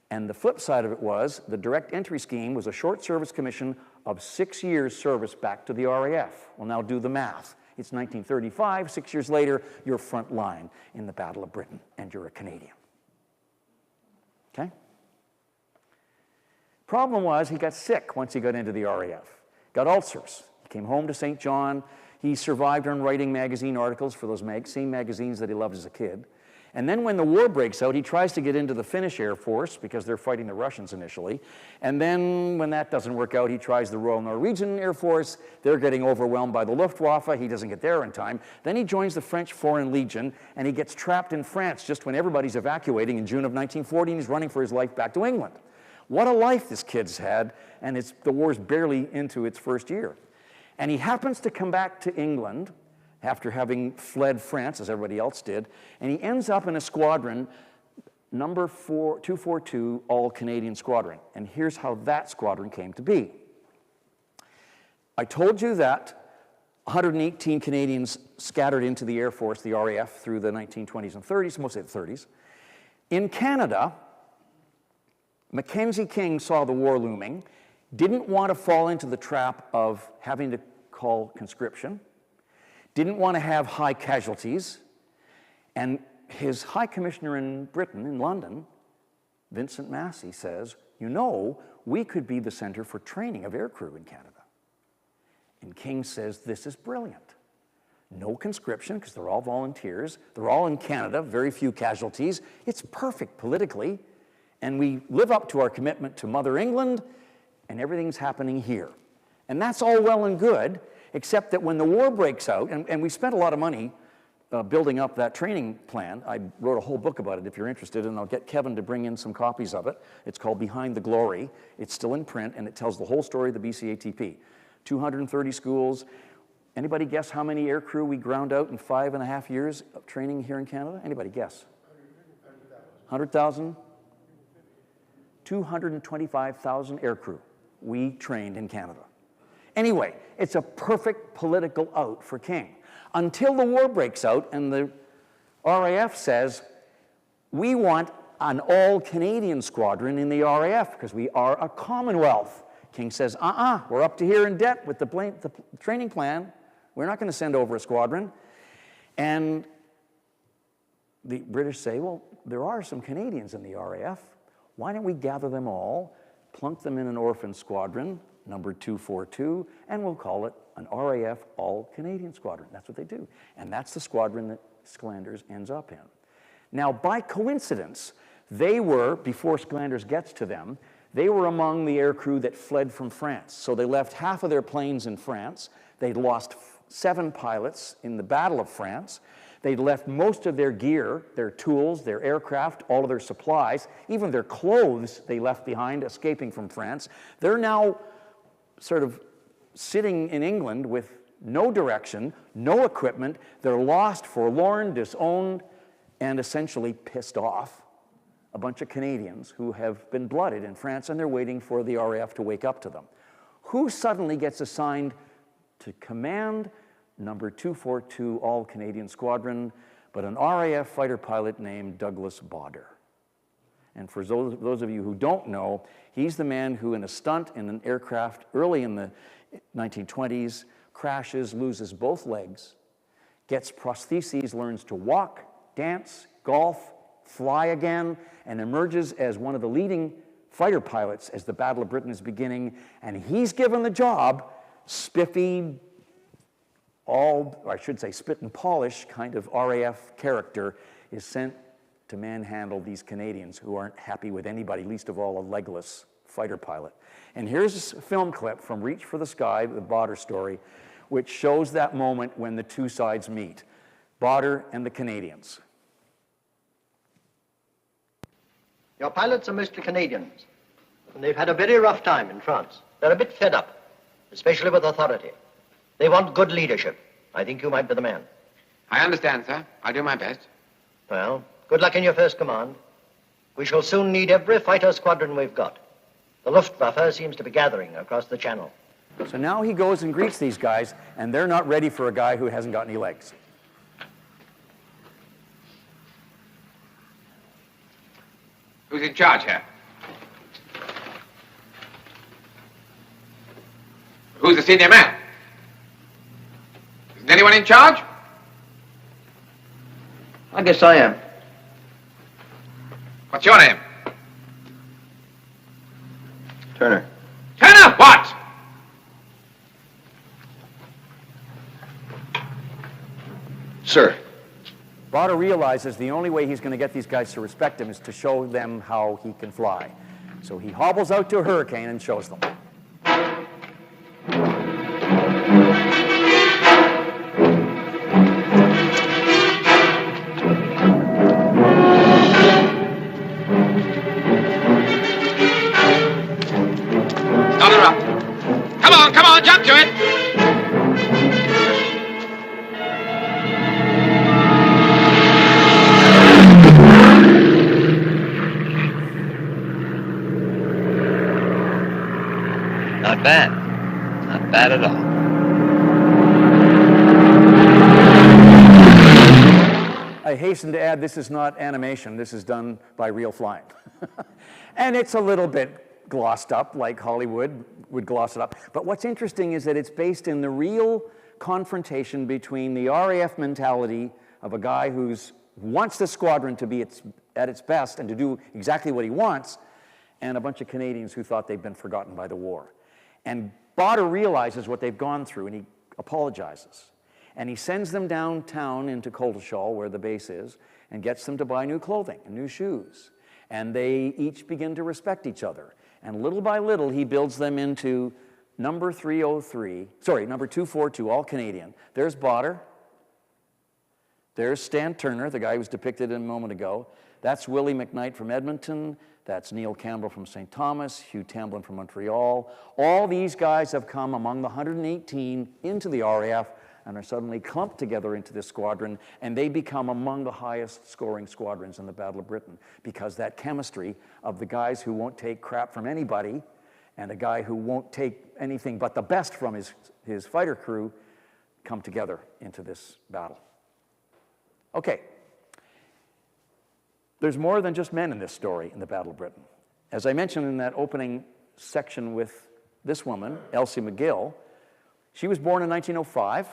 And the flip side of it was the direct entry scheme was a short service commission of 6 years service back to the RAF. Well, now do the math. It's 1935, 6 years later, you're front line in the Battle of Britain, and you're a Canadian. Okay? Problem was, he got sick once he got into the RAF. Got ulcers. He came home to St. John. He survived on writing magazine articles for those same magazines that he loved as a kid. And then when the war breaks out, he tries to get into the Finnish Air Force because they're fighting the Russians initially. And then when that doesn't work out, he tries the Royal Norwegian Air Force. They're getting overwhelmed by the Luftwaffe. He doesn't get there in time. Then he joins the French Foreign Legion, and he gets trapped in France just when everybody's evacuating in June of 1940, and he's running for his life back to England. What a life this kid's had, and the war's barely into its first year. And he happens to come back to England after having fled France, as everybody else did, and he ends up in a squadron, number 242, All-Canadian Squadron. And here's how that squadron came to be. I told you that 118 Canadians scattered into the Air Force, the RAF, through the 1920s and 30s, mostly the 30s. In Canada, Mackenzie King saw the war looming. didn't want to fall into the trap of having to call conscription, didn't want to have high casualties, and his High Commissioner in Britain, in London, Vincent Massey, says, you know, we could be the center for training of aircrew in Canada. And King says, this is brilliant. No conscription, because they're all volunteers. They're all in Canada, very few casualties. It's perfect politically. And we live up to our commitment to Mother England, and everything's happening here. And that's all well and good, except that when the war breaks out, and we spent a lot of money building up that training plan. I wrote a whole book about it if you're interested, and I'll get Kevin to bring in some copies of it. It's called Behind the Glory. It's still in print, and it tells the whole story of the BCATP. 230 schools. Anybody guess how many aircrew we ground out in 5.5 years of training here in Canada? Anybody guess? 100,000? 225,000 aircrew we trained in Canada. Anyway, it's a perfect political out for King. Until the war breaks out and the RAF says, we want an all-Canadian squadron in the RAF because we are a Commonwealth. King says, we're up to here in debt with the training plan. We're not going to send over a squadron. And the British say, well, there are some Canadians in the RAF. Why don't we gather them all, plunk them in an orphan squadron, number 242, and we'll call it an RAF all-Canadian squadron. That's what they do. And that's the squadron that Sclanders ends up in. Now, by coincidence, they were, before Sclanders gets to them, they were among the aircrew that fled from France. So they left half of their planes in France. They'd lost 7 pilots in the Battle of France. They'd left most of their gear, their tools, their aircraft, all of their supplies, even their clothes they left behind escaping from France. They're now sort of sitting in England with no direction, no equipment. They're lost, forlorn, disowned, and essentially pissed off. A bunch of Canadians who have been blooded in France, and they're waiting for the RAF to wake up to them. Who suddenly gets assigned to command number 242 All-Canadian Squadron, but an RAF fighter pilot named Douglas Bader. And for those of you who don't know, he's the man who in a stunt in an aircraft early in the 1920s crashes, loses both legs, gets prostheses, learns to walk, dance, golf, fly again, and emerges as one of the leading fighter pilots as the Battle of Britain is beginning. And he's given the job, spiffy, spit and polish kind of RAF character is sent to manhandle these Canadians who aren't happy with anybody, least of all a legless fighter pilot. And here's a film clip from Reach for the Sky, the Bader story, which shows that moment when the two sides meet, Bader and the Canadians. Your pilots are mostly Canadians, and they've had a very rough time in France. They're a bit fed up, especially with authority. They want good leadership. I think you might be the man. I understand, sir. I'll do my best. Well, good luck in your first command. We shall soon need every fighter squadron we've got. The Luftwaffe seems to be gathering across the channel. So now he goes and greets these guys, and they're not ready for a guy who hasn't got any legs. Who's in charge here? Who's the senior man? Isn't anyone in charge? I guess I am. What's your name? Turner. Turner, what? Sir. Bader realizes the only way he's going to get these guys to respect him is to show them how he can fly. So he hobbles out to a Hurricane and shows them. Start her up. Come on, jump to it. Not bad. Not bad at all. I hasten to add, this is not animation. This is done by real flying. And it's a little bit glossed up like Hollywood would gloss it up. But what's interesting is that it's based in the real confrontation between the RAF mentality of a guy who wants the squadron to be at its best and to do exactly what he wants, and a bunch of Canadians who thought they'd been forgotten by the war. And Botter realizes what they've gone through, and he apologizes. And he sends them downtown into Coltishall, where the base is, and gets them to buy new clothing and new shoes. And they each begin to respect each other. And little by little, he builds them into number 242, all Canadian. There's Botter. There's Stan Turner, the guy who was depicted a moment ago. That's Willie McKnight from Edmonton. That's Neil Campbell from St. Thomas, Hugh Tamblyn from Montreal. All these guys have come among the 118 into the RAF and are suddenly clumped together into this squadron, and they become among the highest scoring squadrons in the Battle of Britain, because that chemistry of the guys who won't take crap from anybody and a guy who won't take anything but the best from his fighter crew come together into this battle. Okay. There's more than just men in this story in the Battle of Britain. As I mentioned in that opening section with this woman, Elsie McGill, she was born in 1905,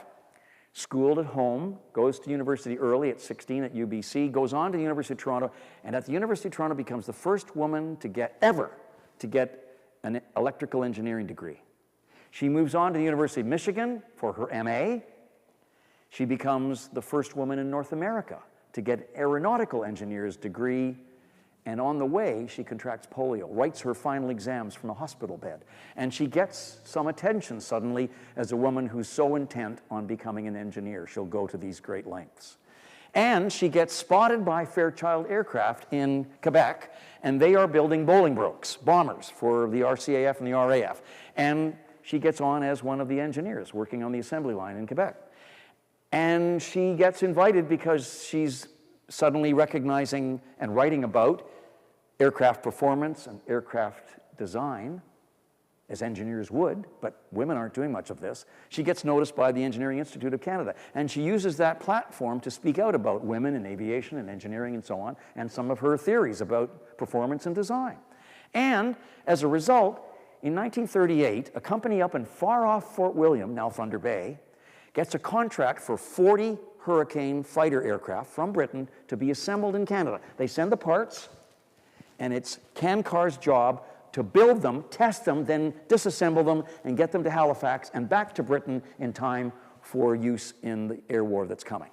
schooled at home, goes to university early at 16 at UBC, goes on to the University of Toronto, and at the University of Toronto becomes the first woman ever to get an electrical engineering degree. She moves on to the University of Michigan for her MA. She becomes the first woman in North America to get an aeronautical engineer's degree, and on the way, she contracts polio, writes her final exams from a hospital bed, and she gets some attention suddenly as a woman who's so intent on becoming an engineer. She'll go to these great lengths. And she gets spotted by Fairchild Aircraft in Quebec, and they are building Bolingbroke bombers for the RCAF and the RAF. And she gets on as one of the engineers working on the assembly line in Quebec. And she gets invited because she's suddenly recognizing and writing about aircraft performance and aircraft design, as engineers would, but women aren't doing much of this. She gets noticed by the Engineering Institute of Canada, and she uses that platform to speak out about women in aviation and engineering and so on, and some of her theories about performance and design. And as a result, in 1938, a company up in far-off Fort William, now Thunder Bay, gets a contract for 40 Hurricane fighter aircraft from Britain to be assembled in Canada. They send the parts, and it's Cancar's job to build them, test them, then disassemble them, and get them to Halifax and back to Britain in time for use in the air war that's coming.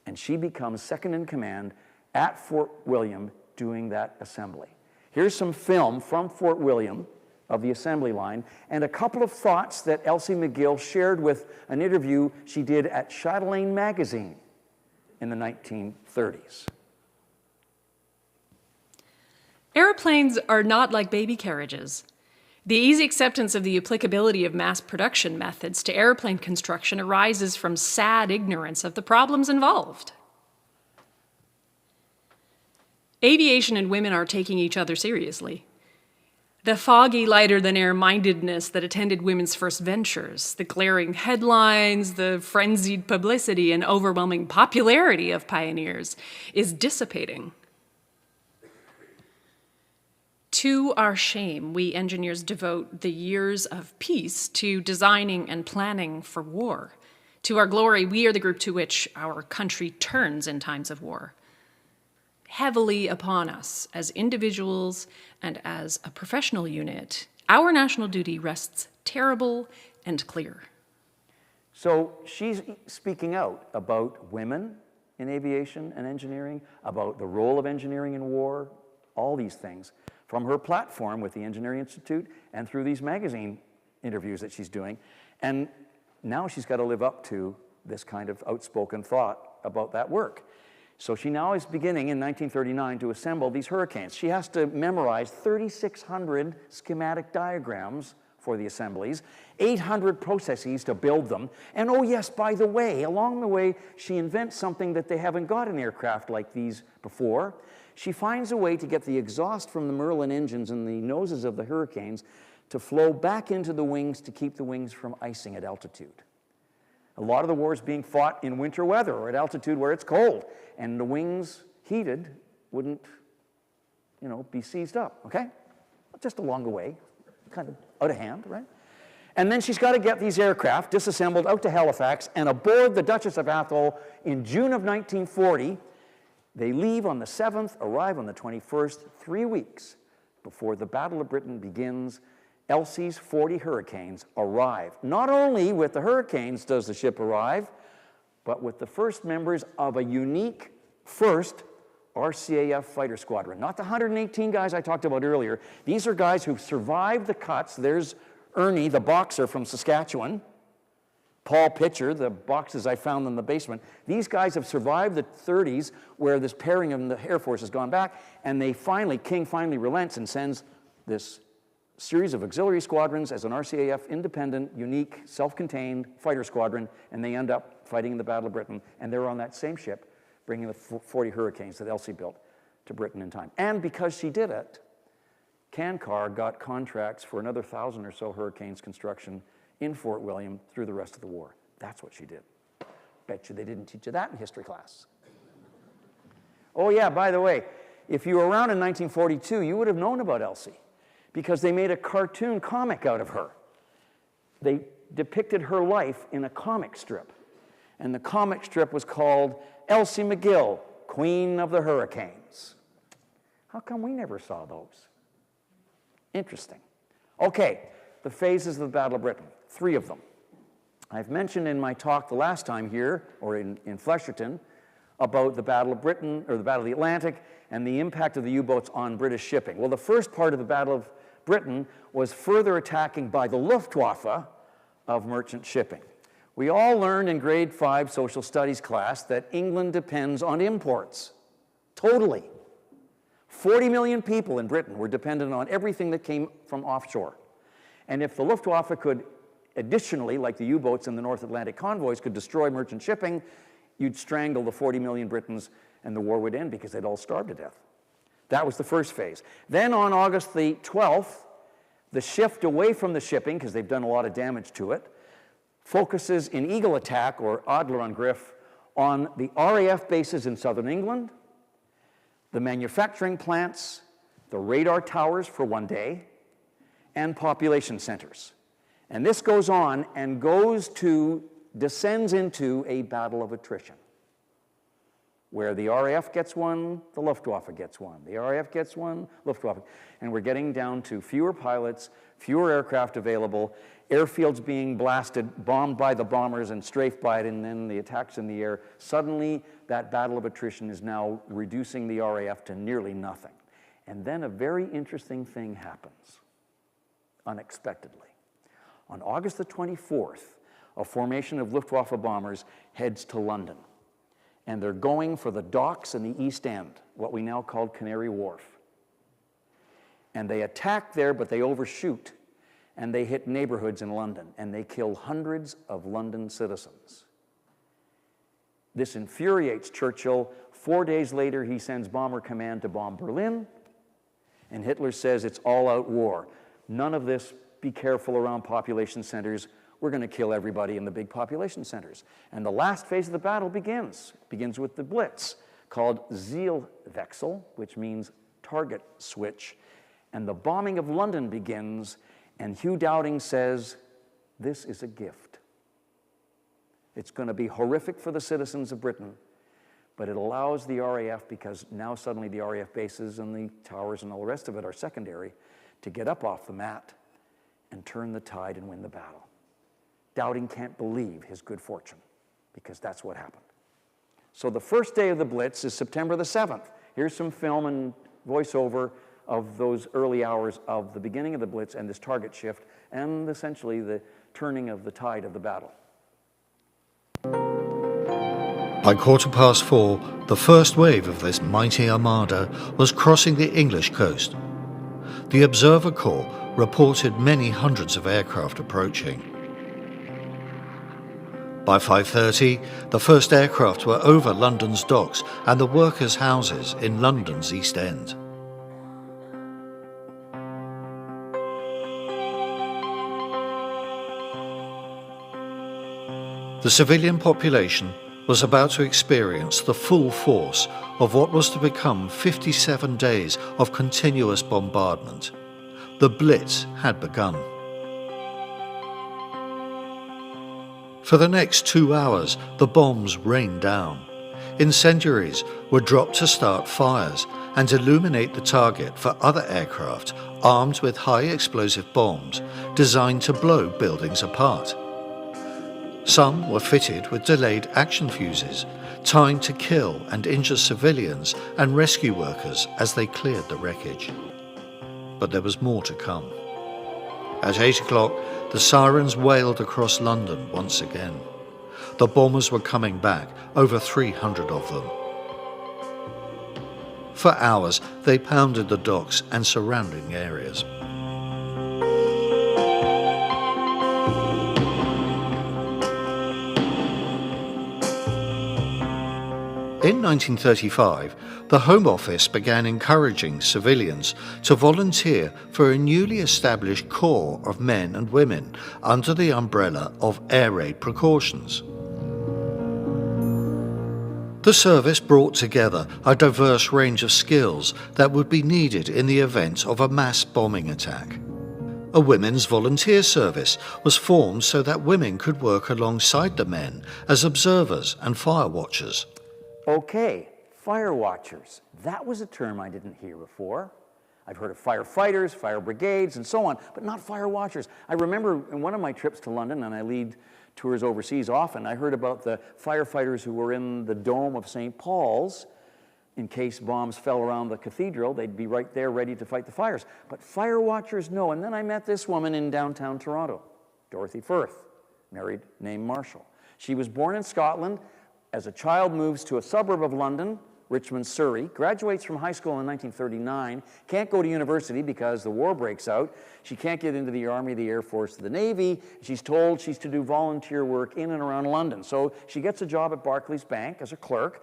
And she becomes second in command at Fort William doing that assembly. Here's some film from Fort William of the assembly line, and a couple of thoughts that Elsie McGill shared with an interview she did at Chatelaine magazine in the 1930s. Airplanes are not like baby carriages. The easy acceptance of the applicability of mass production methods to airplane construction arises from sad ignorance of the problems involved. Aviation and women are taking each other seriously. The foggy, lighter-than-air mindedness that attended women's first ventures, the glaring headlines, the frenzied publicity, and overwhelming popularity of pioneers is dissipating. To our shame, we engineers devote the years of peace to designing and planning for war. To our glory, we are the group to which our country turns in times of war. Heavily upon us as individuals and as a professional unit, our national duty rests terrible and clear. So she's speaking out about women in aviation and engineering, about the role of engineering in war, all these things, from her platform with the Engineering Institute and through these magazine interviews that she's doing. And now she's got to live up to this kind of outspoken thought about that work. So she now is beginning in 1939 to assemble these Hurricanes. She has to memorize 3,600 schematic diagrams for the assemblies, 800 processes to build them. And oh yes, by the way, along the way, she invents something that they haven't got in aircraft like these before. She finds a way to get the exhaust from the Merlin engines and the noses of the Hurricanes to flow back into the wings to keep the wings from icing at altitude. A lot of the war is being fought in winter weather or at altitude where it's cold, and the wings, heated, wouldn't, be seized up, okay? just along the way, kind of out of hand, right? And then she's got to get these aircraft disassembled out to Halifax and aboard the Duchess of Athol in June of 1940. They leave on the 7th, arrive on the 21st, 3 weeks before the Battle of Britain begins. Elsie's 40 Hurricanes arrive. Not only with the Hurricanes does the ship arrive, but with the first members of a unique first RCAF fighter squadron. Not the 118 guys I talked about earlier. These are guys who've survived the cuts. There's Ernie, the boxer from Saskatchewan. Paul Pitcher, the boxes I found in the basement. These guys have survived the 30s where this pairing of the Air Force has gone back, and King finally relents and sends this series of auxiliary squadrons as an RCAF independent, unique, self-contained fighter squadron, and they end up fighting in the Battle of Britain, and they're on that same ship, bringing the 40 Hurricanes that Elsie built to Britain in time. And because she did it, Cancar got contracts for another 1,000 or so Hurricanes construction in Fort William through the rest of the war. That's what she did. Bet you they didn't teach you that in history class. Oh yeah, by the way, if you were around in 1942, you would have known about Elsie because they made a cartoon comic out of her. They depicted her life in a comic strip. And the comic strip was called Elsie McGill, Queen of the Hurricanes. How come we never saw those? Interesting. Okay, the phases of the Battle of Britain, 3 of them. I've mentioned in my talk the last time here, or in Flesherton, about the Battle of Britain, or the Battle of the Atlantic, and the impact of the U-boats on British shipping. Well, the first part of the Battle of Britain was further attacking by the Luftwaffe of merchant shipping. We all learned in grade 5 social studies class that England depends on imports, totally. 40 million people in Britain were dependent on everything that came from offshore. And if the Luftwaffe could additionally, like the U-boats and the North Atlantic convoys, could destroy merchant shipping, you'd strangle the 40 million Britons and the war would end because they'd all starve to death. That was the first phase. Then on August the 12th, the shift away from the shipping, because they've done a lot of damage to it, focuses in Eagle Attack, or Adler on Griff, on the RAF bases in southern England, the manufacturing plants, the radar towers for one day, and population centers. And this goes on and descends into a battle of attrition, where the RAF gets one, the Luftwaffe gets one. The RAF gets one, Luftwaffe. And we're getting down to fewer pilots, fewer aircraft available, airfields being blasted, bombed by the bombers and strafed by it, and then the attacks in the air. Suddenly, that battle of attrition is now reducing the RAF to nearly nothing. And then a very interesting thing happens, unexpectedly. On August the 24th, a formation of Luftwaffe bombers heads to London. And they're going for the docks in the East End, what we now call Canary Wharf. And they attack there, but they overshoot, and they hit neighborhoods in London, and they kill hundreds of London citizens. This infuriates Churchill. 4 days later, he sends Bomber Command to bomb Berlin, and Hitler says it's all-out war. None of this, be careful around population centers. We're going to kill everybody in the big population centers. And the last phase of the battle begins. It begins with the Blitz, called Zielwechsel, which means target switch. And the bombing of London begins, and Hugh Dowding says, this is a gift. It's going to be horrific for the citizens of Britain, but it allows the RAF, because now suddenly the RAF bases and the towers and all the rest of it are secondary, to get up off the mat and turn the tide and win the battle. Dowding can't believe his good fortune, because that's what happened. So the first day of the Blitz is September the 7th. Here's some film and voiceover of those early hours of the beginning of the Blitz and this target shift, and essentially the turning of the tide of the battle. By 4:15, the first wave of this mighty armada was crossing the English coast. The Observer Corps reported many hundreds of aircraft approaching. By 5:30, the first aircraft were over London's docks and the workers' houses in London's East End. The civilian population was about to experience the full force of what was to become 57 days of continuous bombardment. The Blitz had begun. For the next 2 hours, the bombs rained down. Incendiaries were dropped to start fires and illuminate the target for other aircraft armed with high explosive bombs designed to blow buildings apart. Some were fitted with delayed action fuses, timed to kill and injure civilians and rescue workers as they cleared the wreckage. But there was more to come. At 8 o'clock, the sirens wailed across London once again. The bombers were coming back, over 300 of them. For hours, they pounded the docks and surrounding areas. In 1935, the Home Office began encouraging civilians to volunteer for a newly established corps of men and women under the umbrella of air raid precautions. The service brought together a diverse range of skills that would be needed in the event of a mass bombing attack. A women's volunteer service was formed so that women could work alongside the men as observers and fire watchers. Okay, fire watchers. That was a term I didn't hear before. I've heard of firefighters, fire brigades, and so on, but not fire watchers. I remember in one of my trips to London, and I lead tours overseas often, I heard about the firefighters who were in the dome of St. Paul's. In case bombs fell around the cathedral, they'd be right there ready to fight the fires. But fire watchers, no. And then I met this woman in downtown Toronto, Dorothy Firth, married, named Marshall. She was born in Scotland. As a child, moves to a suburb of London, Richmond, Surrey, graduates from high school in 1939, can't go to university because the war breaks out. She can't get into the Army, the Air Force, the Navy. She's told she's to do volunteer work in and around London. So she gets a job at Barclays Bank as a clerk,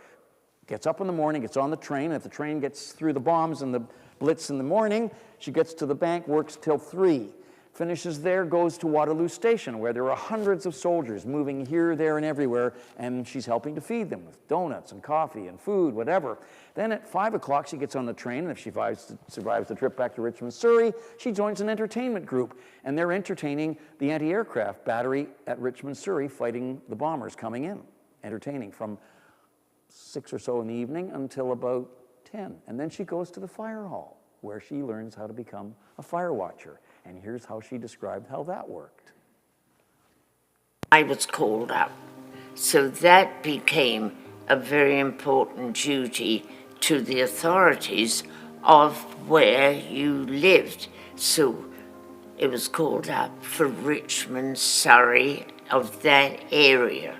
gets up in the morning, gets on the train. And if the train gets through the bombs and the blitz in the morning, she gets to the bank, works till 3. Finishes there, goes to Waterloo Station, where there are hundreds of soldiers moving here, there, and everywhere, and she's helping to feed them with donuts and coffee and food, whatever. Then at 5 o'clock, she gets on the train, and if she survives the trip back to Richmond, Surrey, she joins an entertainment group, and they're entertaining the anti-aircraft battery at Richmond, Surrey, fighting the bombers coming in, entertaining from 6 or so in the evening until about 10. And then she goes to the fire hall, where she learns how to become a fire watcher. And here's how she described how that worked. I was called up. So that became a very important duty to the authorities of where you lived. So it was called up for Richmond, Surrey, of that area.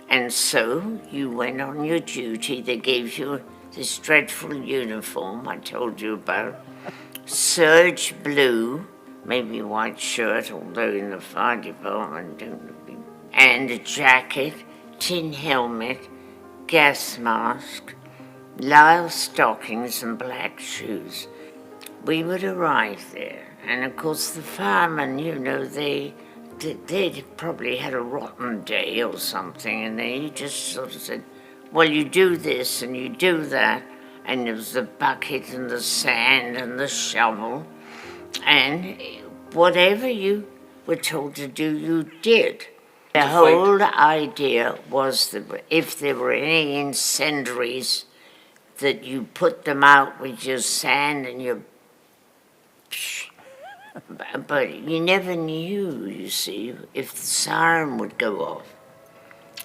And so you went on your duty. They gave you this dreadful uniform I told you about. Serge blue, maybe white shirt, although in the fire department, and a jacket, tin helmet, gas mask, lisle stockings and black shoes. We would arrive there, and of course the firemen, you know, they'd probably had a rotten day or something, and they just sort of said, well, you do this and you do that. And there was the bucket and the sand and the shovel. And whatever you were told to do, you did. The whole idea was that if there were any incendiaries, that you put them out with your sand and your... But you never knew, you see, if the siren would go off.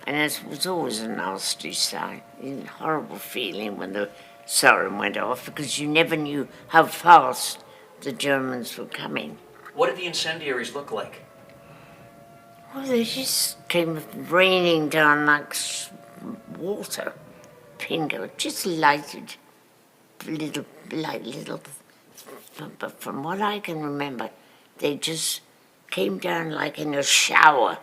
And it was always a nasty sight, a horrible feeling when the siren went off, because you never knew how fast the Germans were coming. What did the incendiaries look like? Well, they just came raining down like water, pingo, just lighted, little. But from what I can remember, they just came down like in a shower.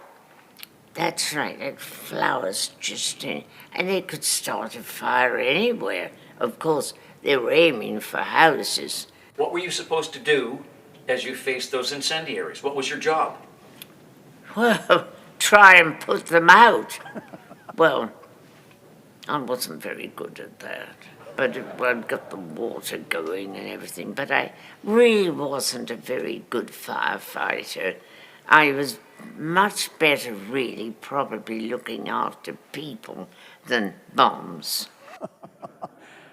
That's right, like flowers just in, and they could start a fire anywhere. Of course, they were aiming for houses. What were you supposed to do as you faced those incendiaries? What was your job? Well, try and put them out. Well, I wasn't very good at that. But I got the water going and everything. But I really wasn't a very good firefighter. I was much better, really, probably looking after people than bombs.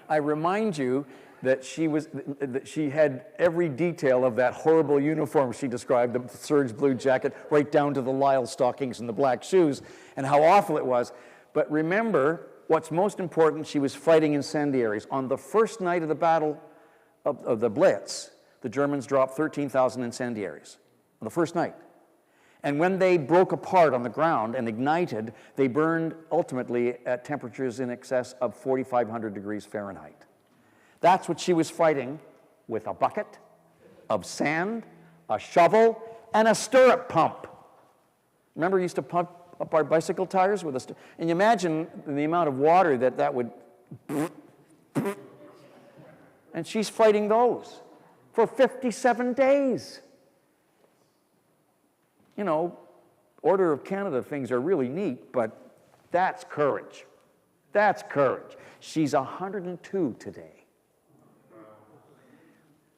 I remind you that she had every detail of that horrible uniform she described, the serge blue jacket, right down to the lisle stockings and the black shoes, and how awful it was. But remember, what's most important, she was fighting incendiaries. On the first night of the battle of the Blitz, the Germans dropped 13,000 incendiaries on the first night. And when they broke apart on the ground and ignited, they burned ultimately at temperatures in excess of 4,500 degrees Fahrenheit. That's what she was fighting with a bucket of sand, a shovel, and a stirrup pump. Remember, we used to pump up our bicycle tires with a and you imagine the amount of water that would... And she's fighting those for 57 days. You know, Order of Canada things are really neat, but that's courage. That's courage. She's 102 today.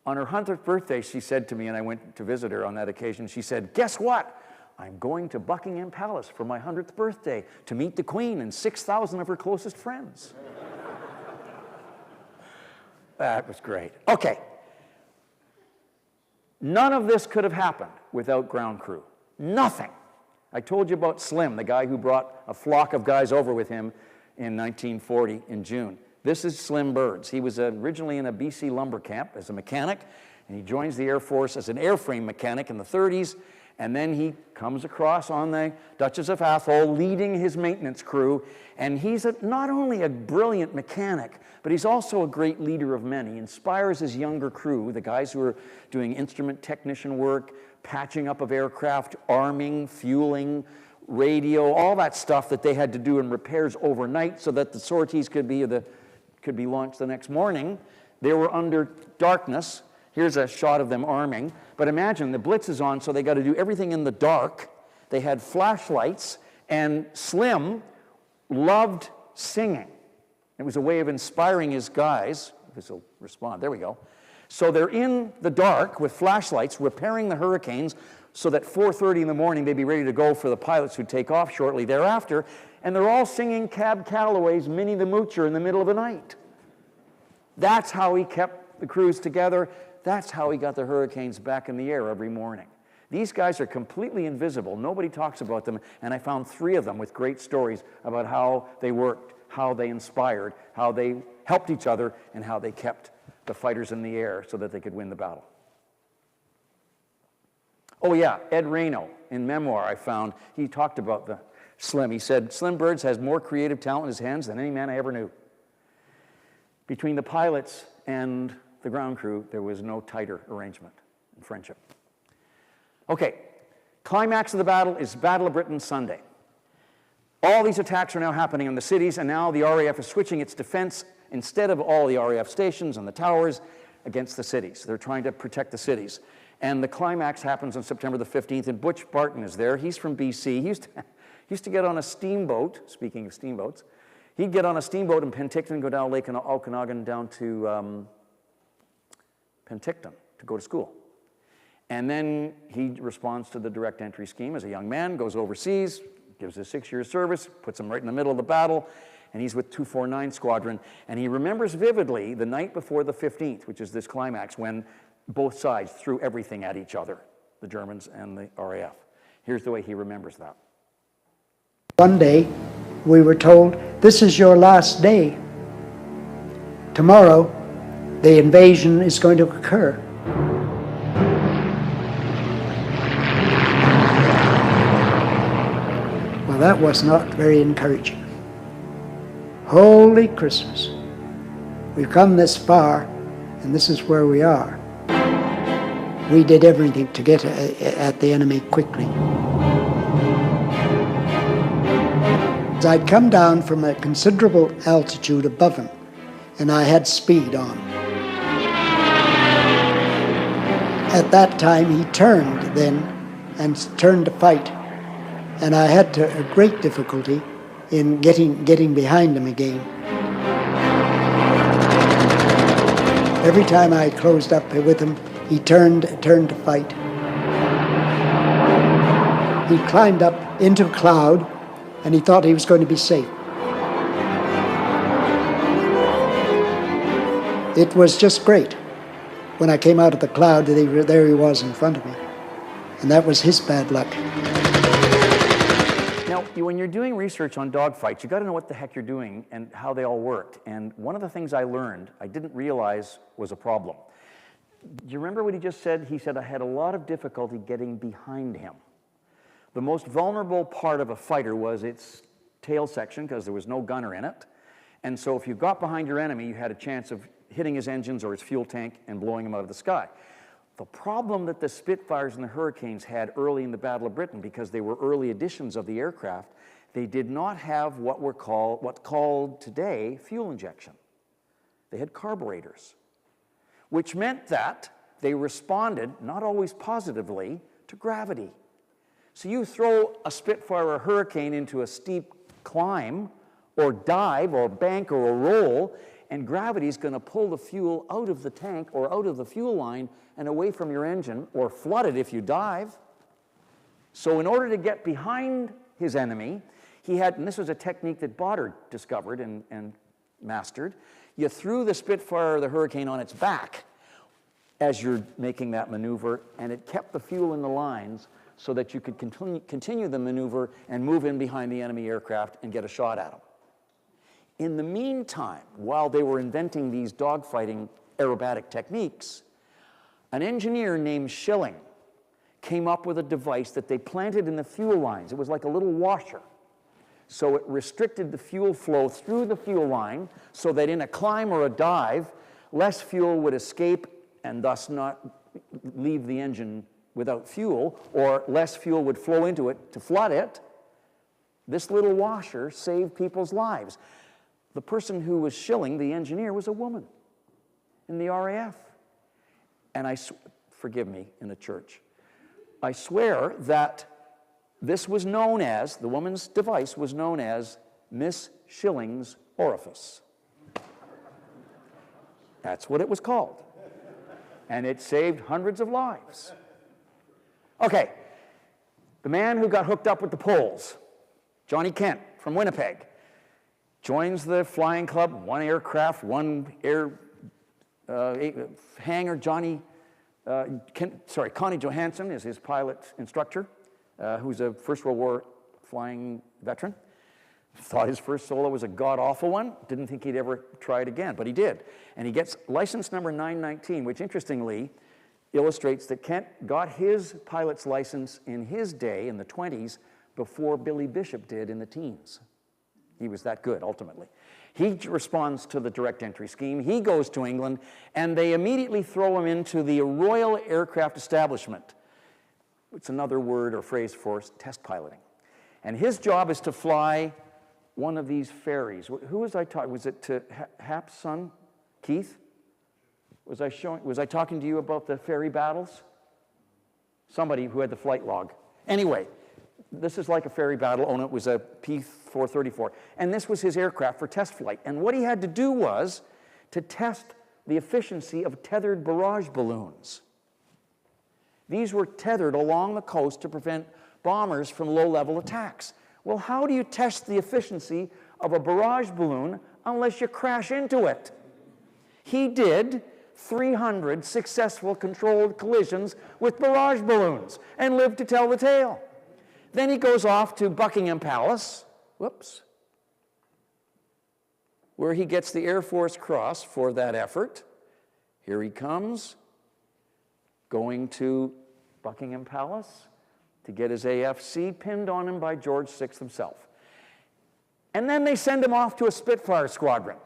On her 100th birthday, she said to me, and I went to visit her on that occasion, she said, "Guess what? I'm going to Buckingham Palace for my 100th birthday to meet the Queen and 6,000 of her closest friends." That was great. Okay. None of this could have happened without ground crew. Nothing. I told you about Slim, the guy who brought a flock of guys over with him in 1940 in June. This is Slim Birds. He was originally in a BC lumber camp as a mechanic, and he joins the Air Force as an airframe mechanic in the 30s, and then he comes across on the Duchess of Atholl leading his maintenance crew, and he's not only a brilliant mechanic, but he's also a great leader of men. He inspires his younger crew, the guys who are doing instrument technician work, patching up of aircraft, arming, fueling, radio, all that stuff that they had to do in repairs overnight so that the sorties could be launched the next morning. They were under darkness. Here's a shot of them arming. But imagine, the Blitz is on, so they got to do everything in the dark. They had flashlights, and Slim loved singing. It was a way of inspiring his guys. This will respond. There we go. So they're in the dark with flashlights, repairing the Hurricanes, so that 4:30 in the morning they'd be ready to go for the pilots who'd take off shortly thereafter. And they're all singing Cab Calloway's Minnie the Moocher in the middle of the night. That's how he kept the crews together. That's how he got the Hurricanes back in the air every morning. These guys are completely invisible. Nobody talks about them. And I found 3 of them with great stories about how they worked, how they inspired, how they helped each other, and how they kept the fighters in the air so that they could win the battle. Oh yeah, Ed Reno, in Memoir I found, he talked about the Slim. He said, "Slim Birds has more creative talent in his hands than any man I ever knew." Between the pilots and the ground crew, there was no tighter arrangement and friendship. Okay, climax of the battle is Battle of Britain Sunday. All these attacks are now happening in the cities, and now the RAF is switching its defense instead of all the RAF stations and the towers against the cities. They're trying to protect the cities. And the climax happens on September the 15th, and Butch Barton is there. He's from BC. He used to get on a steamboat, speaking of steamboats, he'd get on a steamboat in Penticton, go down Lake Okanagan down to Penticton to go to school. And then he responds to the direct entry scheme as a young man, goes overseas, gives his 6-year service, puts him right in the middle of the battle, and he's with 249 Squadron. And he remembers vividly the night before the 15th, which is this climax, when both sides threw everything at each other, the Germans and the RAF. Here's the way he remembers that. One day, we were told, "This is your last day. Tomorrow, the invasion is going to occur." Well, that was not very encouraging. Holy Christmas. We've come this far, and this is where we are. We did everything to get at the enemy quickly. I'd come down from a considerable altitude above him, and I had speed on. At that time, he turned then and turned to fight, and I had a great difficulty in getting behind him again. Every time I closed up with him, he turned to fight. He climbed up into a cloud, and he thought he was going to be safe. It was just great. When I came out of the cloud, there he was in front of me. And that was his bad luck. Now, when you're doing research on dogfights, you got to know what the heck you're doing and how they all worked. And one of the things I learned, I didn't realize was a problem. Do you remember what he just said? He said, I had a lot of difficulty getting behind him. The most vulnerable part of a fighter was its tail section, because there was no gunner in it. And so if you got behind your enemy, you had a chance of hitting his engines or his fuel tank and blowing him out of the sky. The problem that the Spitfires and the Hurricanes had early in the Battle of Britain, because they were early editions of the aircraft, they did not have what's called today fuel injection. They had carburetors, which meant that they responded, not always positively, to gravity. So you throw a Spitfire or a Hurricane into a steep climb or dive or bank or a roll, and gravity is going to pull the fuel out of the tank or out of the fuel line and away from your engine, or flood it if you dive. So in order to get behind his enemy, he had, and this was a technique that Boddard discovered and mastered, you threw the Spitfire or the Hurricane on its back as you're making that maneuver, and it kept the fuel in the lines so that you could continue the maneuver and move in behind the enemy aircraft and get a shot at them. In the meantime, while they were inventing these dogfighting aerobatic techniques, an engineer named Schilling came up with a device that they planted in the fuel lines. It was like a little washer. So it restricted the fuel flow through the fuel line so that in a climb or a dive, less fuel would escape and thus not leave the engine without fuel, or less fuel would flow into it to flood it. This little washer saved people's lives. The person who was Schilling, the engineer, was a woman in the RAF. And forgive me, in the church, I swear that this was known as, the woman's device was known as Miss Schilling's orifice. That's what it was called. And it saved hundreds of lives. Okay, the man who got hooked up with the poles, Johnny Kent from Winnipeg, joins the flying club, one aircraft, one air hangar. Connie Johansson is his pilot instructor, who's a First World War flying veteran. Thought his first solo was a god-awful one. Didn't think he'd ever try it again, but he did. And he gets license number 919, which interestingly illustrates that Kent got his pilot's license in his day, in the 20s, before Billy Bishop did in the teens. He was that good, ultimately. He responds to the direct entry scheme. He goes to England, and they immediately throw him into the Royal Aircraft Establishment. It's another word or phrase for test piloting. And his job is to fly one of these ferries. Who was I talking? Was it to Hap's son, Keith? Was I talking to you about the ferry battles? Somebody who had the flight log. Anyway, this is like a ferry battle, only it was a P-434. And this was his aircraft for test flight. And what he had to do was to test the efficiency of tethered barrage balloons. These were tethered along the coast to prevent bombers from low-level attacks. Well, how do you test the efficiency of a barrage balloon unless you crash into it? He did 300 successful controlled collisions with barrage balloons and lived to tell the tale. Then he goes off to Buckingham Palace, where he gets the Air Force Cross for that effort. Here he comes, going to Buckingham Palace to get his AFC pinned on him by George VI himself. And then they send him off to a Spitfire squadron.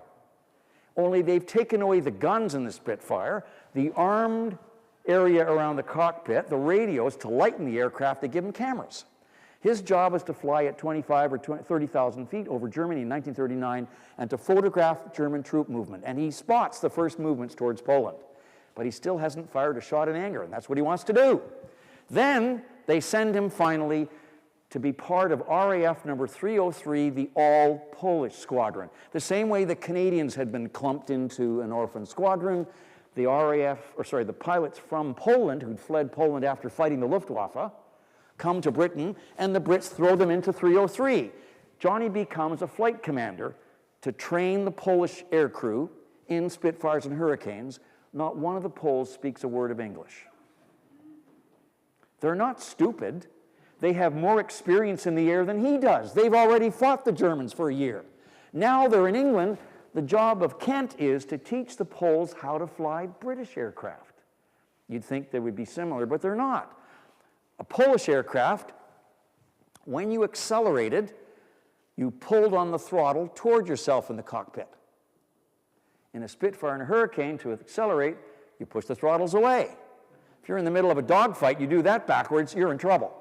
Only they've taken away the guns in the Spitfire, the armed area around the cockpit, the radios to lighten the aircraft. They give him cameras. His job is to fly at 25 or 30,000 feet over Germany in 1939 and to photograph German troop movement. And he spots the first movements towards Poland. But he still hasn't fired a shot in anger, and that's what he wants to do. Then they send him finally to be part of RAF number 303, the all-Polish squadron. The same way the Canadians had been clumped into an orphan squadron, the pilots from Poland, who'd fled Poland after fighting the Luftwaffe, come to Britain, and the Brits throw them into 303. Johnny becomes a flight commander to train the Polish aircrew in Spitfires and Hurricanes. Not one of the Poles speaks a word of English. They're not stupid. They have more experience in the air than he does. They've already fought the Germans for a year. Now they're in England. The job of Kent is to teach the Poles how to fly British aircraft. You'd think they would be similar, but they're not. A Polish aircraft, when you accelerated, you pulled on the throttle toward yourself in the cockpit. In a Spitfire and a Hurricane, to accelerate, you push the throttles away. If you're in the middle of a dogfight, you do that backwards, you're in trouble.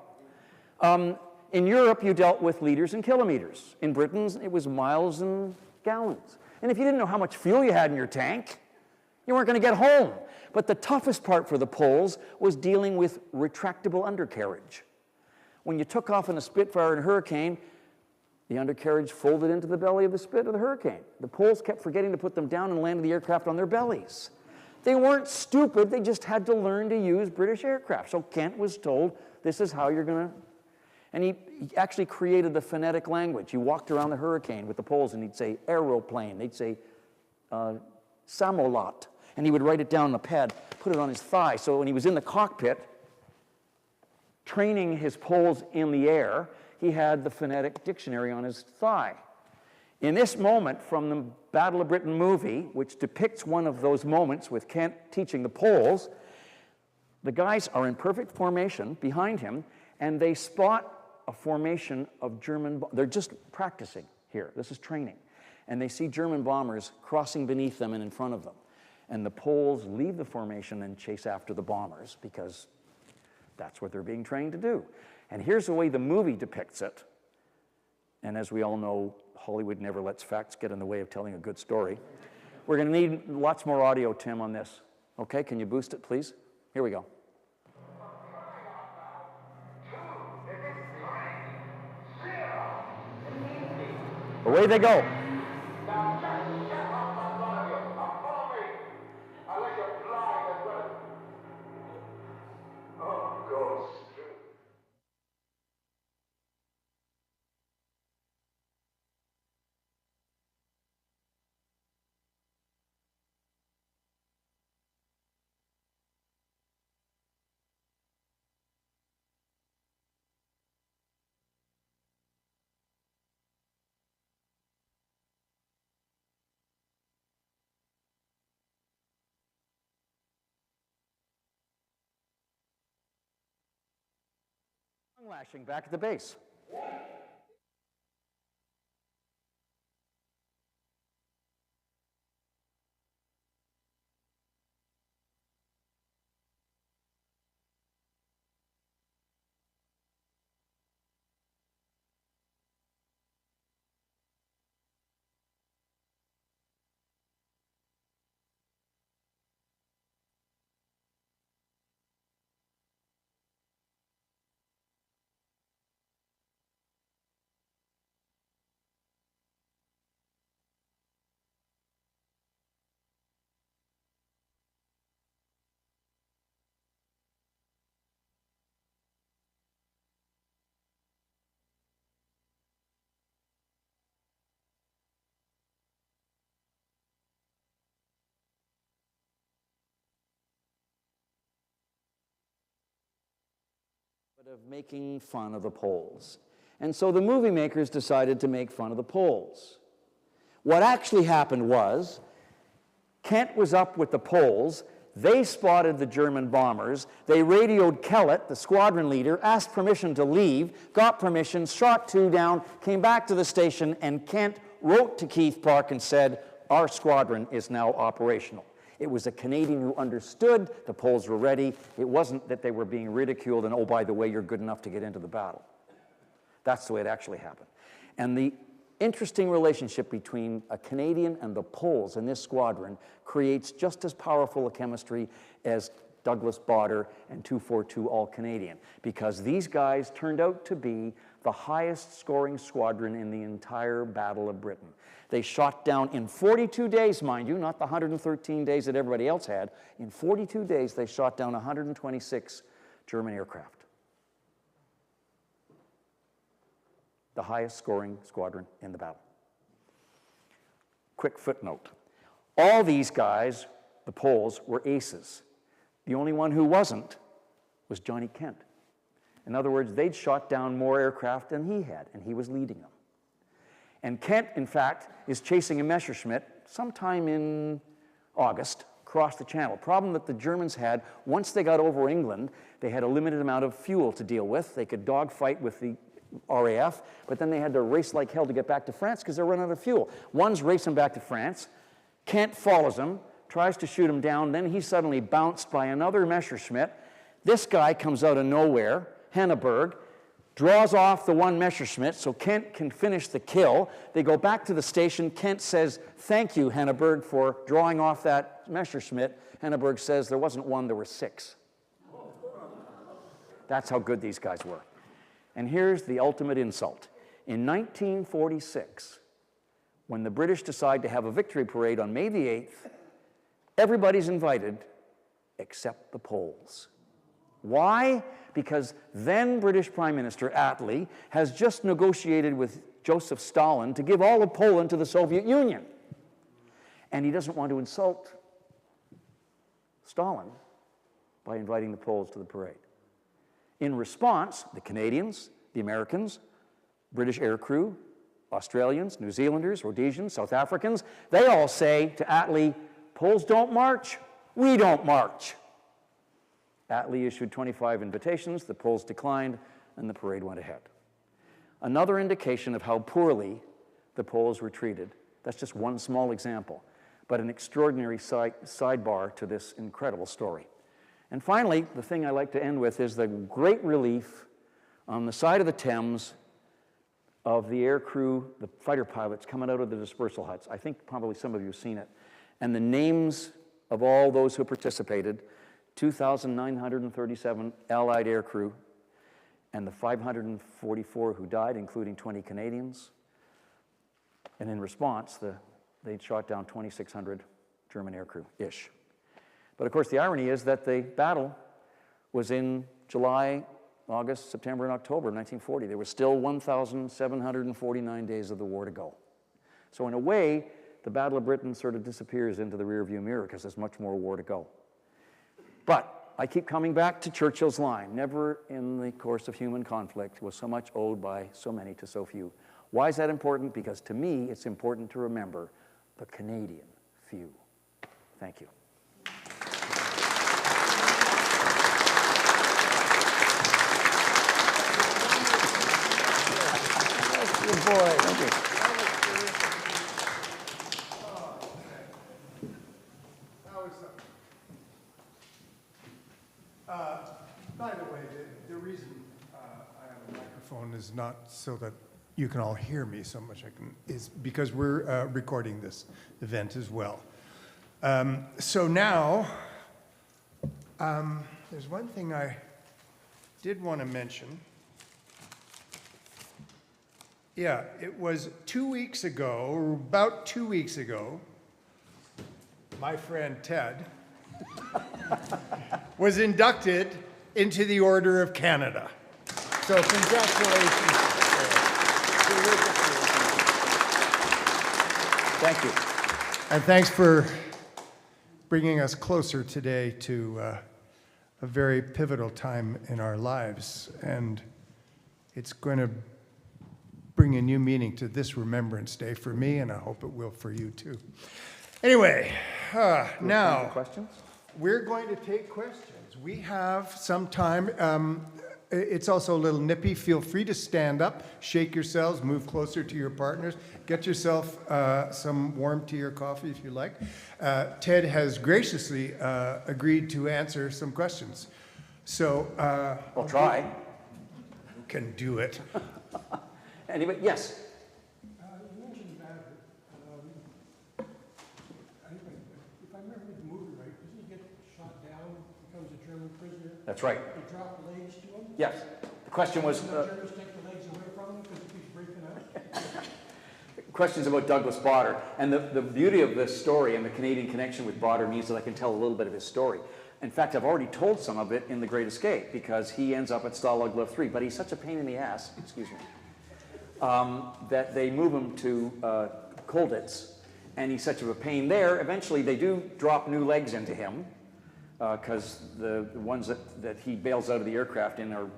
In Europe, you dealt with liters and kilometers. In Britain, it was miles and gallons. And if you didn't know how much fuel you had in your tank, you weren't going to get home. But the toughest part for the Poles was dealing with retractable undercarriage. When you took off in a Spitfire and a Hurricane, the undercarriage folded into the belly of the Hurricane. The Poles kept forgetting to put them down and landed the aircraft on their bellies. They weren't stupid, they just had to learn to use British aircraft. So Kent was told, this is how you're going to... And he actually created the phonetic language. He walked around the Hurricane with the Poles and he'd say aeroplane, they'd say samolot. And he would write it down on a pad, put it on his thigh. So when he was in the cockpit, training his Poles in the air, he had the phonetic dictionary on his thigh. In this moment from the Battle of Britain movie, which depicts one of those moments with Kent teaching the Poles, the guys are in perfect formation behind him, and they spot a formation of German, they're just practicing here, this is training, and they see German bombers crossing beneath them and in front of them. And the Poles leave the formation and chase after the bombers because that's what they're being trained to do. And here's the way the movie depicts it. And as we all know, Hollywood never lets facts get in the way of telling a good story. We're going to need lots more audio, Tim, on this. Okay, can you boost it, please? Here we go. Away they go. Lashing back at the base. Of making fun of the Poles. And so the movie makers decided to make fun of the Poles. What actually happened was, Kent was up with the Poles, they spotted the German bombers, they radioed Kellett, the squadron leader, asked permission to leave, got permission, shot 2 down, came back to the station, and Kent wrote to Keith Park and said, our squadron is now operational. It was a Canadian who understood the Poles were ready. It wasn't that they were being ridiculed and, oh, by the way, you're good enough to get into the battle. That's the way it actually happened. And the interesting relationship between a Canadian and the Poles in this squadron creates just as powerful a chemistry as Douglas Bader and 242 All-Canadian, because these guys turned out to be the highest scoring squadron in the entire Battle of Britain. They shot down in 42 days, mind you, not the 113 days that everybody else had. In 42 days, they shot down 126 German aircraft. The highest scoring squadron in the battle. Quick footnote. All these guys, the Poles, were aces. The only one who wasn't was Johnny Kent. In other words, they'd shot down more aircraft than he had, and he was leading them. And Kent, in fact, is chasing a Messerschmitt sometime in August across the channel. Problem that the Germans had, once they got over England, they had a limited amount of fuel to deal with. They could dogfight with the RAF, but then they had to race like hell to get back to France because they're running out of fuel. One's racing back to France. Kent follows him, tries to shoot him down, then he's suddenly bounced by another Messerschmitt. This guy comes out of nowhere, Henneberg, draws off the one Messerschmitt so Kent can finish the kill. They go back to the station. Kent says, "Thank you, Henneberg, for drawing off that Messerschmitt." Henneberg says, "There wasn't one, there were 6. That's how good these guys were. And here's the ultimate insult. In 1946, when the British decide to have a victory parade on May the 8th, everybody's invited except the Poles. Why? Because then British Prime Minister Attlee has just negotiated with Joseph Stalin to give all of Poland to the Soviet Union. And he doesn't want to insult Stalin by inviting the Poles to the parade. In response, the Canadians, the Americans, British aircrew, Australians, New Zealanders, Rhodesians, South Africans, they all say to Attlee, "Poles don't march, we don't march." Attlee issued 25 invitations, the Poles declined, and the parade went ahead. Another indication of how poorly the Poles were treated. That's just one small example, but an extraordinary sidebar to this incredible story. And finally, the thing I like to end with is the great relief on the side of the Thames of the aircrew, the fighter pilots coming out of the dispersal huts. I think probably some of you have seen it. And the names of all those who participated, 2,937 Allied aircrew, and the 544 who died, including 20 Canadians. And in response, they shot down 2,600 German aircrew-ish. But of course, the irony is that the battle was in July, August, September, and October of 1940. There were still 1,749 days of the war to go. So in a way, the Battle of Britain sort of disappears into the rearview mirror because there's much more war to go. But I keep coming back to Churchill's line, never in the course of human conflict was so much owed by so many to so few. Why is that important? Because to me, it's important to remember the Canadian few. Thank you. Good boy. Thank you. By the way, the reason I have a microphone is not so that you can all hear me so much, is because we're recording this event as well. So now, there's one thing I did want to mention. Yeah, it was 2 weeks ago, or about 2 weeks ago, my friend Ted was inducted into the Order of Canada. So congratulations. Thank you. And thanks for bringing us closer today to a very pivotal time in our lives. And it's going to bring a new meaning to this Remembrance Day for me, and I hope it will for you too. Anyway, now questions? We're going to take questions. We have some time. It's also a little nippy. Feel free to stand up, shake yourselves, move closer to your partners, get yourself some warm tea or coffee if you like. Ted has graciously agreed to answer some questions. So I'll try. You can do it. Anyway, yes. You mentioned that, if I remember the movie right, doesn't he get shot down, becomes a German prisoner? That's right. They drop the legs to him? Yes. The question was, The Germans take the legs away from questions about Douglas Bader. And the beauty of this story and the Canadian connection with Bader means that I can tell a little bit of his story. In fact, I've already told some of it in The Great Escape, because he ends up at Stalag Luft 3, but he's such a pain in the ass, excuse me, that they move him to Colditz, and he's such of a pain there. Eventually, they do drop new legs into him, because the ones that he bails out of the aircraft in are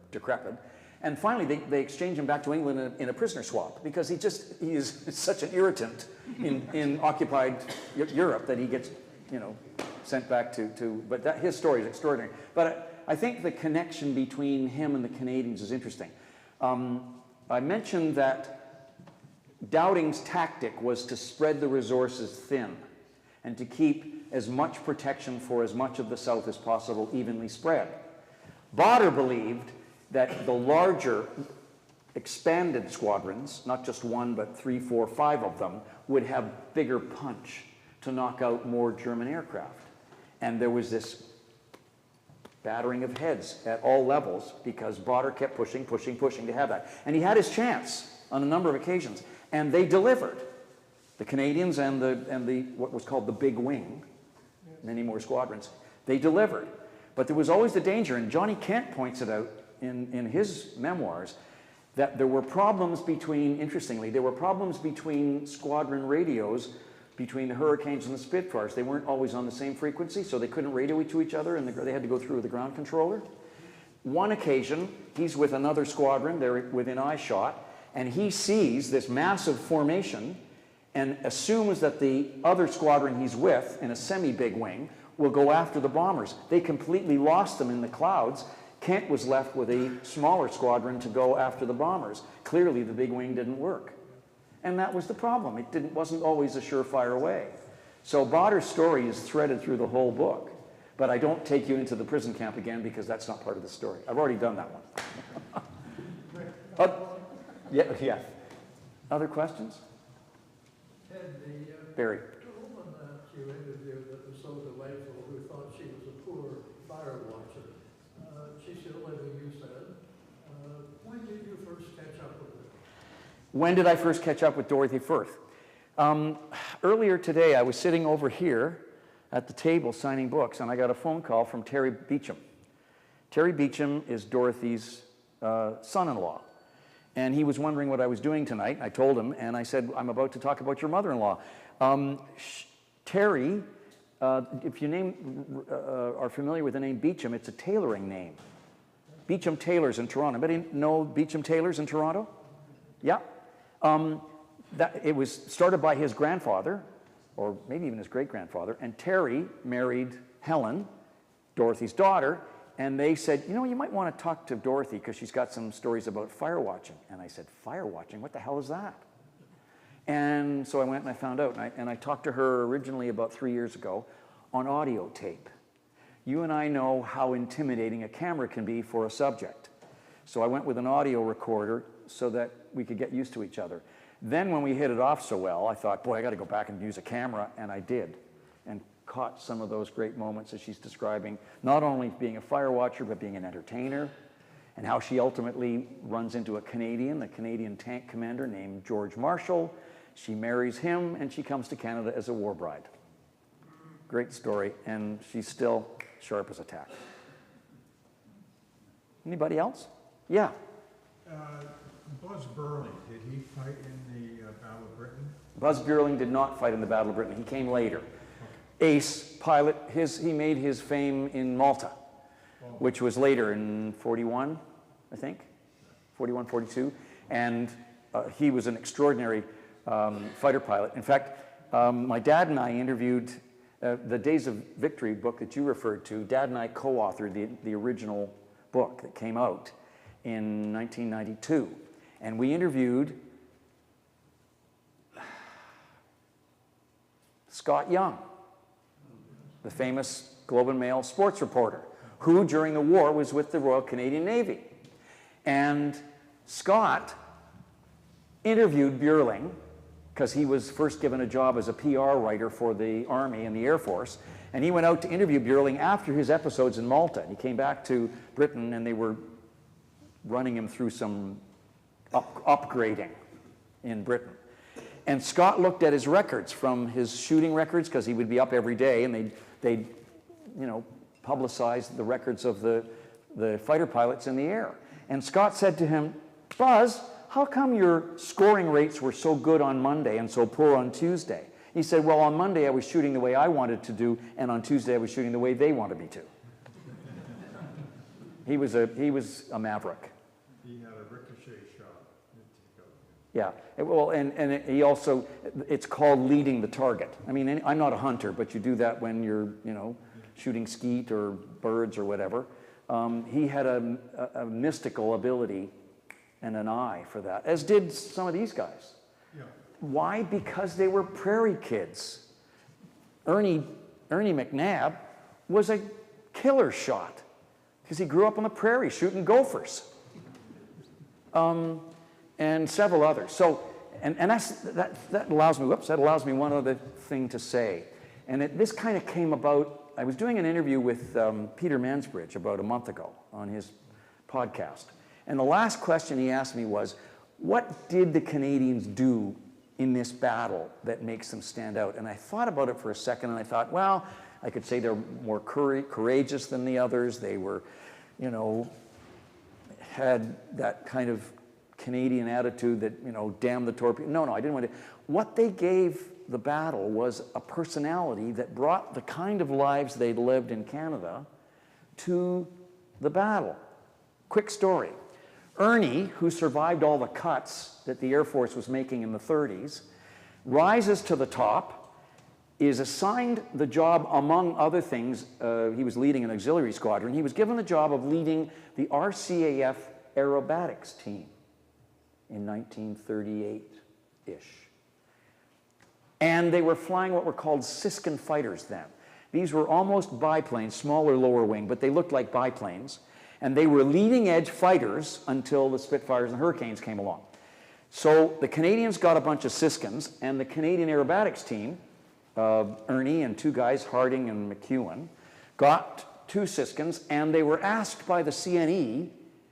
decrepit. And finally, they exchange him back to England in a prisoner swap, because he is such an irritant in occupied Europe that he gets, you know, sent back to but his story is extraordinary. But I think the connection between him and the Canadians is interesting. I mentioned that Dowding's tactic was to spread the resources thin and to keep as much protection for as much of the South as possible evenly spread. Bader believed that the larger expanded squadrons, not just one, but 3, 4, 5 of them, would have bigger punch to knock out more German aircraft. And there was this battering of heads at all levels, because Bader kept pushing to have that. And he had his chance on a number of occasions, and they delivered. The Canadians and the what was called the Big Wing, many more squadrons, they delivered. But there was always the danger, and Johnny Kent points it out in his memoirs, that there were problems between, interestingly, there were problems between squadron radios between the Hurricanes and the Spitfires. They weren't always on the same frequency, so they couldn't radio to each other, and they had to go through the ground controller. One occasion, he's with another squadron, they're within eye shot, and he sees this massive formation and assumes that the other squadron he's with, in a semi-big wing, will go after the bombers. They completely lost them in the clouds. Kent was left with a smaller squadron to go after the bombers. Clearly, the big wing didn't work. And that was the problem. It wasn't always a surefire way. So Bader's story is threaded through the whole book. But I don't take you into the prison camp again, because that's not part of the story. I've already done that one. Yeah. Other questions? Ted, Barry. the woman that you interviewed that was so delightful, who thought she was a poor fire watcher, she's still living, you said. When did you first catch up with her? When did I first catch up with Dorothy Firth? Earlier today, I was sitting over here at the table signing books, and I got a phone call from Terry Beecham. Terry Beecham is Dorothy's son-in-law, and he was wondering what I was doing tonight. I told him, and I said, I'm about to talk about your mother-in-law. Terry, if you are familiar with the name Beecham, it's a tailoring name. Beecham Tailors in Toronto. Anybody know Beecham Tailors in Toronto? Yeah. It was started by his grandfather, or maybe even his great-grandfather, and Terry married Helen, Dorothy's daughter, and they said, you know, you might want to talk to Dorothy because she's got some stories about fire watching. And I said, fire watching? What the hell is that? And so I went and I found out, and I talked to her originally about 3 years ago on audio tape. You and I know how intimidating a camera can be for a subject. So I went with an audio recorder so that we could get used to each other. Then when we hit it off so well, I thought, boy, I got to go back and use a camera, and I did, and caught some of those great moments that she's describing, not only being a fire watcher, but being an entertainer, and how she ultimately runs into a Canadian tank commander named George Marshall. She marries him, and she comes to Canada as a war bride. Great story, and she's still sharp as a tack. Anybody else? Yeah. Buzz Burling, did he fight in the Battle of Britain? Buzz Burling did not fight in the Battle of Britain. He came later. Ace pilot, he made his fame in Malta, which was later in 41, I think, 41, 42. And he was an extraordinary fighter pilot. In fact, my dad and I interviewed the Days of Victory book that you referred to. Dad and I co-authored the original book that came out in 1992. And we interviewed Scott Young, the famous Globe and Mail sports reporter, who during the war was with the Royal Canadian Navy. And Scott interviewed Burling because he was first given a job as a PR writer for the Army and the Air Force. And he went out to interview Burling after his episodes in Malta. And he came back to Britain, and they were running him through some upgrading in Britain. And Scott looked at his records from his shooting records, because he would be up every day, and they'd publicize the records of the fighter pilots in the air. And Scott said to him, Buzz, how come your scoring rates were so good on Monday and so poor on Tuesday? He said, well, on Monday I was shooting the way I wanted to do, and on Tuesday I was shooting the way they wanted me to. He was a maverick. He had a ricochet shot. Yeah, well, and he also, it's called leading the target. I mean, I'm not a hunter, but you do that when you're, shooting skeet or birds or whatever. He had a mystical ability and an eye for that, as did some of these guys. Yeah. Why? Because they were prairie kids. Ernie McNabb was a killer shot because he grew up on the prairie shooting gophers. And several others. So, and that allows me one other thing to say. And this kind of came about, I was doing an interview with Peter Mansbridge about a month ago on his podcast. And the last question he asked me was, what did the Canadians do in this battle that makes them stand out? And I thought about it for a second, and I thought, well, I could say they're more courageous than the others. They were, had that kind of Canadian attitude that, damn the torpedo. No, I didn't want to. What they gave the battle was a personality that brought the kind of lives they'd lived in Canada to the battle. Quick story. Ernie, who survived all the cuts that the Air Force was making in the 30s, rises to the top, is assigned the job, among other things, he was leading an auxiliary squadron. He was given the job of leading the RCAF aerobatics team in 1938-ish. And they were flying what were called Siskin fighters then. These were almost biplanes, smaller lower wing, but they looked like biplanes. And they were leading edge fighters until the Spitfires and Hurricanes came along. So the Canadians got a bunch of Siskins, and the Canadian aerobatics team, Ernie and two guys, Harding and McEwen, got two Siskins, and they were asked by the CNE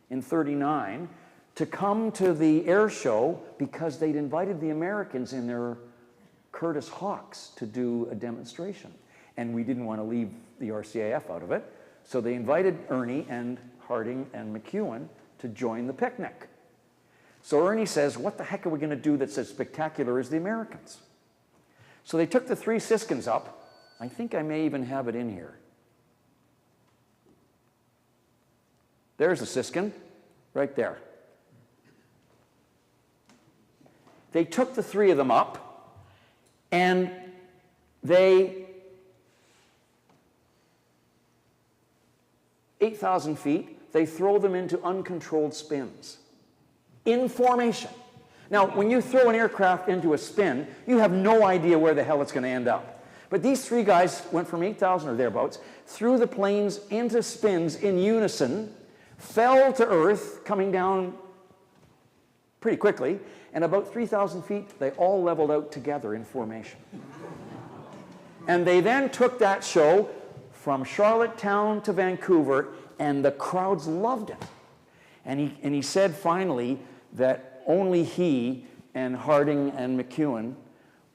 in 39 to come to the air show because they'd invited the Americans in their Curtiss Hawks to do a demonstration. And we didn't want to leave the RCAF out of it. So they invited Ernie and Harding and McEwen to join the picnic. So Ernie says, what the heck are we going to do that's as spectacular as the Americans? So they took the three Siskins up. I think I may even have it in here. There's a Siskin, right there. They took the three of them up, and they, 8,000 feet, they throw them into uncontrolled spins in formation. Now, when you throw an aircraft into a spin, you have no idea where the hell it's going to end up. But these three guys went from 8,000 or thereabouts, threw the planes into spins in unison, fell to earth, coming down pretty quickly, and about 3,000 feet, they all leveled out together in formation. And they then took that show from Charlottetown to Vancouver, and the crowds loved it. And he said finally that only he and Harding and McEwen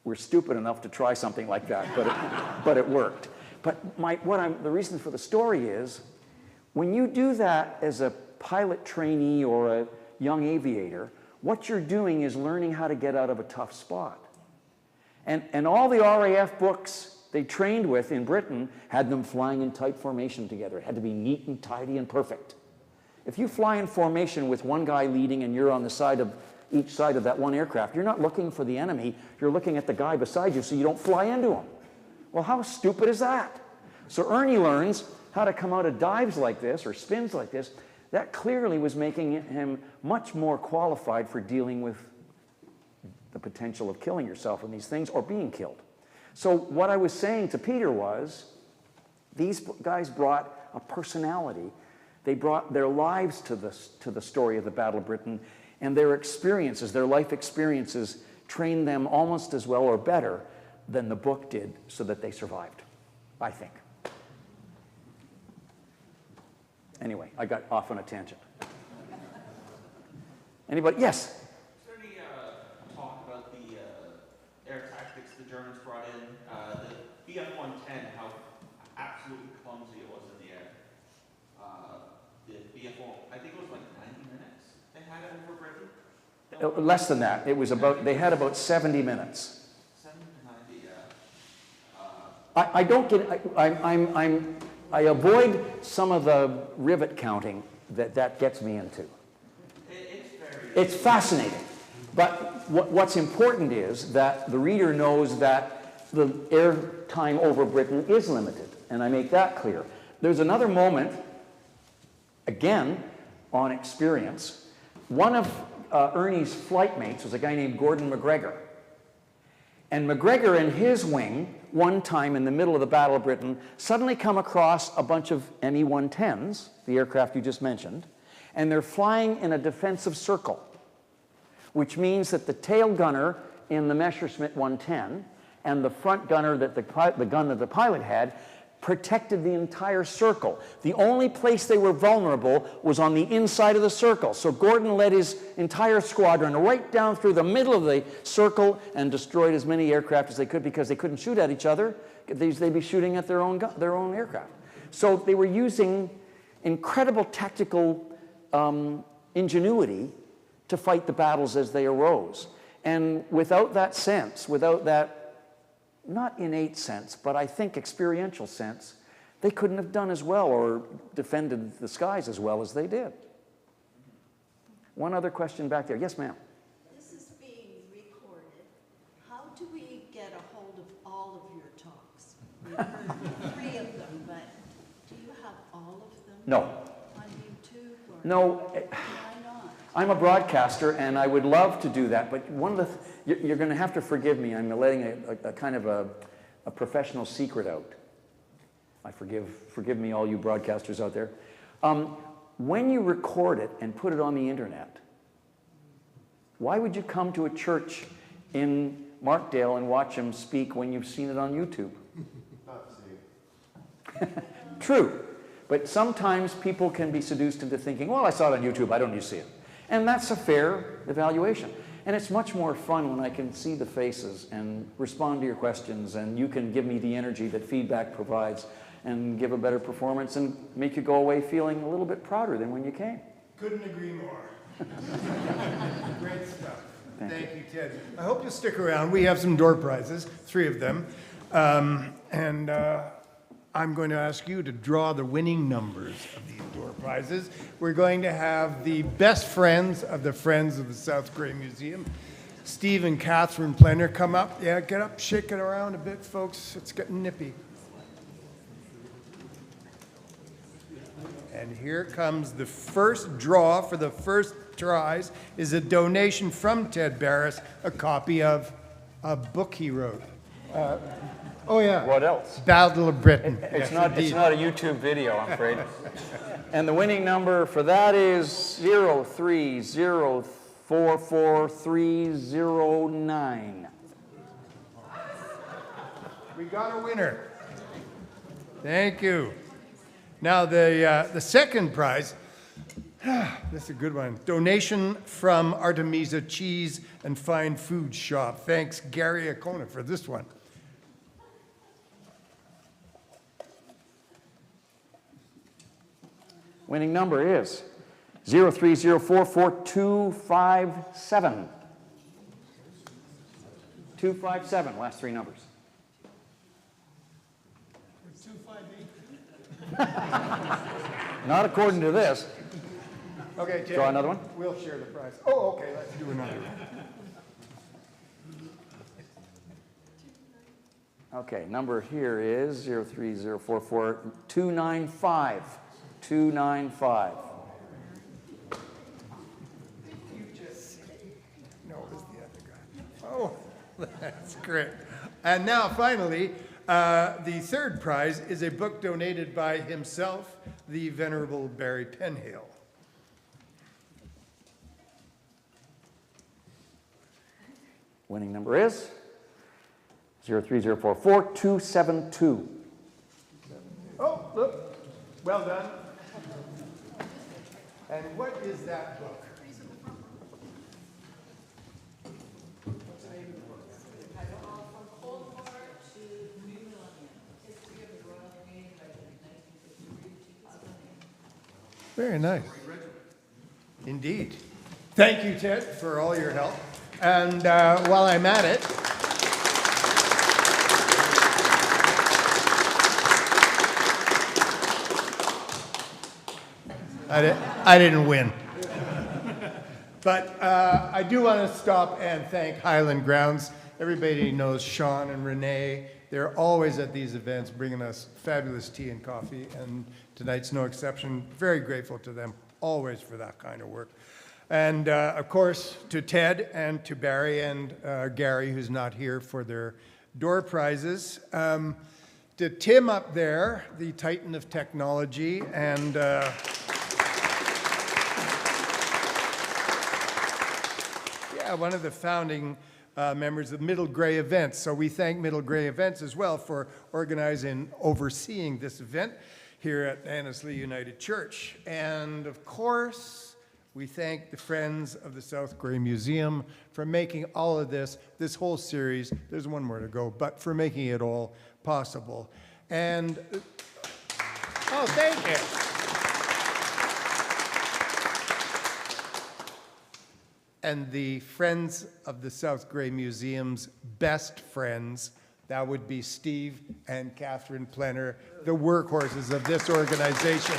were stupid enough to try something like that, but it worked. But the reason for the story is, when you do that as a pilot trainee or a young aviator, what you're doing is learning how to get out of a tough spot. And all the RAF books they trained with in Britain had them flying in tight formation together. It had to be neat and tidy and perfect. If you fly in formation with one guy leading and you're on the side of each side of that one aircraft, you're not looking for the enemy, you're looking at the guy beside you so you don't fly into him. Well, how stupid is that? So Ernie learns how to come out of dives like this or spins like this. That clearly was making him much more qualified for dealing with the potential of killing yourself in these things or being killed. So what I was saying to Peter was, these guys brought a personality. They brought their lives to the story of the Battle of Britain, and their experiences, their life experiences, trained them almost as well or better than the book did so that they survived, I think. Anyway, I got off on a tangent. Anybody? Yes? Is there any talk about the Germans brought in the BF-110, how absolutely clumsy it was in the air. The BF-1, I think it was like 90 minutes they had it over Britain. Less than that. It was about, they had about 70 minutes. 70 to 90, yeah. I don't get, I avoid some of the rivet counting that gets me into. It's fascinating. But what's important is that the reader knows that the air time over Britain is limited, and I make that clear. There's another moment, again, on experience. One of Ernie's flight mates was a guy named Gordon McGregor. And McGregor and his wing, one time in the middle of the Battle of Britain, suddenly come across a bunch of Me-110s, the aircraft you just mentioned, and they're flying in a defensive circle, which means that the tail gunner in the Messerschmitt 110 and the front gunner, that the gun that the pilot had, protected the entire circle. The only place they were vulnerable was on the inside of the circle. So Gordon led his entire squadron right down through the middle of the circle and destroyed as many aircraft as they could, because they couldn't shoot at each other. They'd be shooting at their own aircraft. So they were using incredible tactical ingenuity to fight the battles as they arose. And without that sense, without that not innate sense, but I think experiential sense, they couldn't have done as well or defended the skies as well as they did. One other question back there. Yes, ma'am. This is being recorded. How do we get a hold of all of your talks? We've heard 3 of them, but do you have all of them? No. On YouTube? Or No. why not? I'm a broadcaster, and I would love to do that, but one of the you're going to have to forgive me. I'm letting a kind of a professional secret out. I forgive me, all you broadcasters out there. When you record it and put it on the internet, why would you come to a church in Markdale and watch him speak when you've seen it on YouTube? True, but sometimes people can be seduced into thinking, well, I saw it on YouTube, I don't need to see it. And that's a fair evaluation. And it's much more fun when I can see the faces and respond to your questions, and you can give me the energy that feedback provides and give a better performance and make you go away feeling a little bit prouder than when you came. Couldn't agree more. Great stuff. Thank you, Ted. I hope you'll stick around. We have some door prizes, 3 of them. I'm going to ask you to draw the winning numbers of these door prizes. We're going to have the best friends of the Friends of the South Grey Museum, Steve and Catherine Plenner, come up. Yeah, get up, shake it around a bit, folks. It's getting nippy. And here comes the first draw for the first prize. Is a donation from Ted Barris, a copy of a book he wrote. Oh yeah. What else? Battle of Britain. It's not a YouTube video, I'm afraid. And the winning number for that is 030444309. We got a winner. Thank you. Now the second prize, this is a good one. Donation from Artemisa Cheese and Fine Food Shop. Thanks, Gary Acona, for this one. Winning number is 030442257. 257, last 3 numbers. 258. Not according to this. Okay, Ted. Draw another one? We'll share the prize. Oh, okay, let's do another one. Okay, number here is 03044295295. 295. No, it was the other guy. Oh, that's great. And now, finally, the third prize is a book donated by himself, the Venerable Barry Penhale. Winning number is 030444272. Oh, look. Well done. And what is that book? What's the name of the book? Very nice. Indeed. Thank you, Ted, for all your help. And while I'm at it, I didn't win. But I do want to stop and thank Highland Grounds. Everybody knows Sean and Renee. They're always at these events bringing us fabulous tea and coffee, and tonight's no exception. Very grateful to them always for that kind of work. And of course, to Ted and to Barry and Gary, who's not here for their door prizes. To Tim up there, the titan of technology, and one of the founding members of Middle Grey Events. So we thank Middle Grey Events as well for organizing, overseeing this event here at Annesley United Church. And of course, we thank the Friends of the South Grey Museum for making all of this whole series, there's one more to go, but for making it all possible. And, oh, thank you. And the Friends of the South Grey Museum's best friends, that would be Steve and Catherine Plenner, the workhorses of this organization.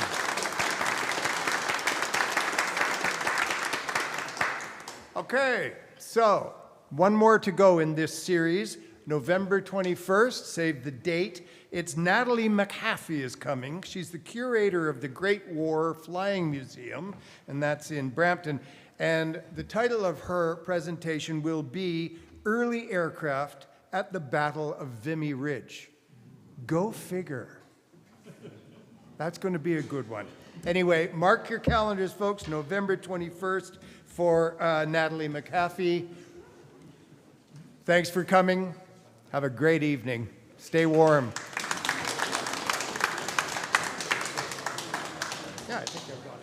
Okay, so one more to go in this series. November 21st, save the date. It's Natalie McHaffey is coming. She's the curator of the Great War Flying Museum, and that's in Brampton. And the title of her presentation will be Early Aircraft at the Battle of Vimy Ridge. Go figure. That's going to be a good one. Anyway, mark your calendars, folks, November 21st for Natalie McHaffey. Thanks for coming. Have a great evening. Stay warm. Yeah, I think I've got it.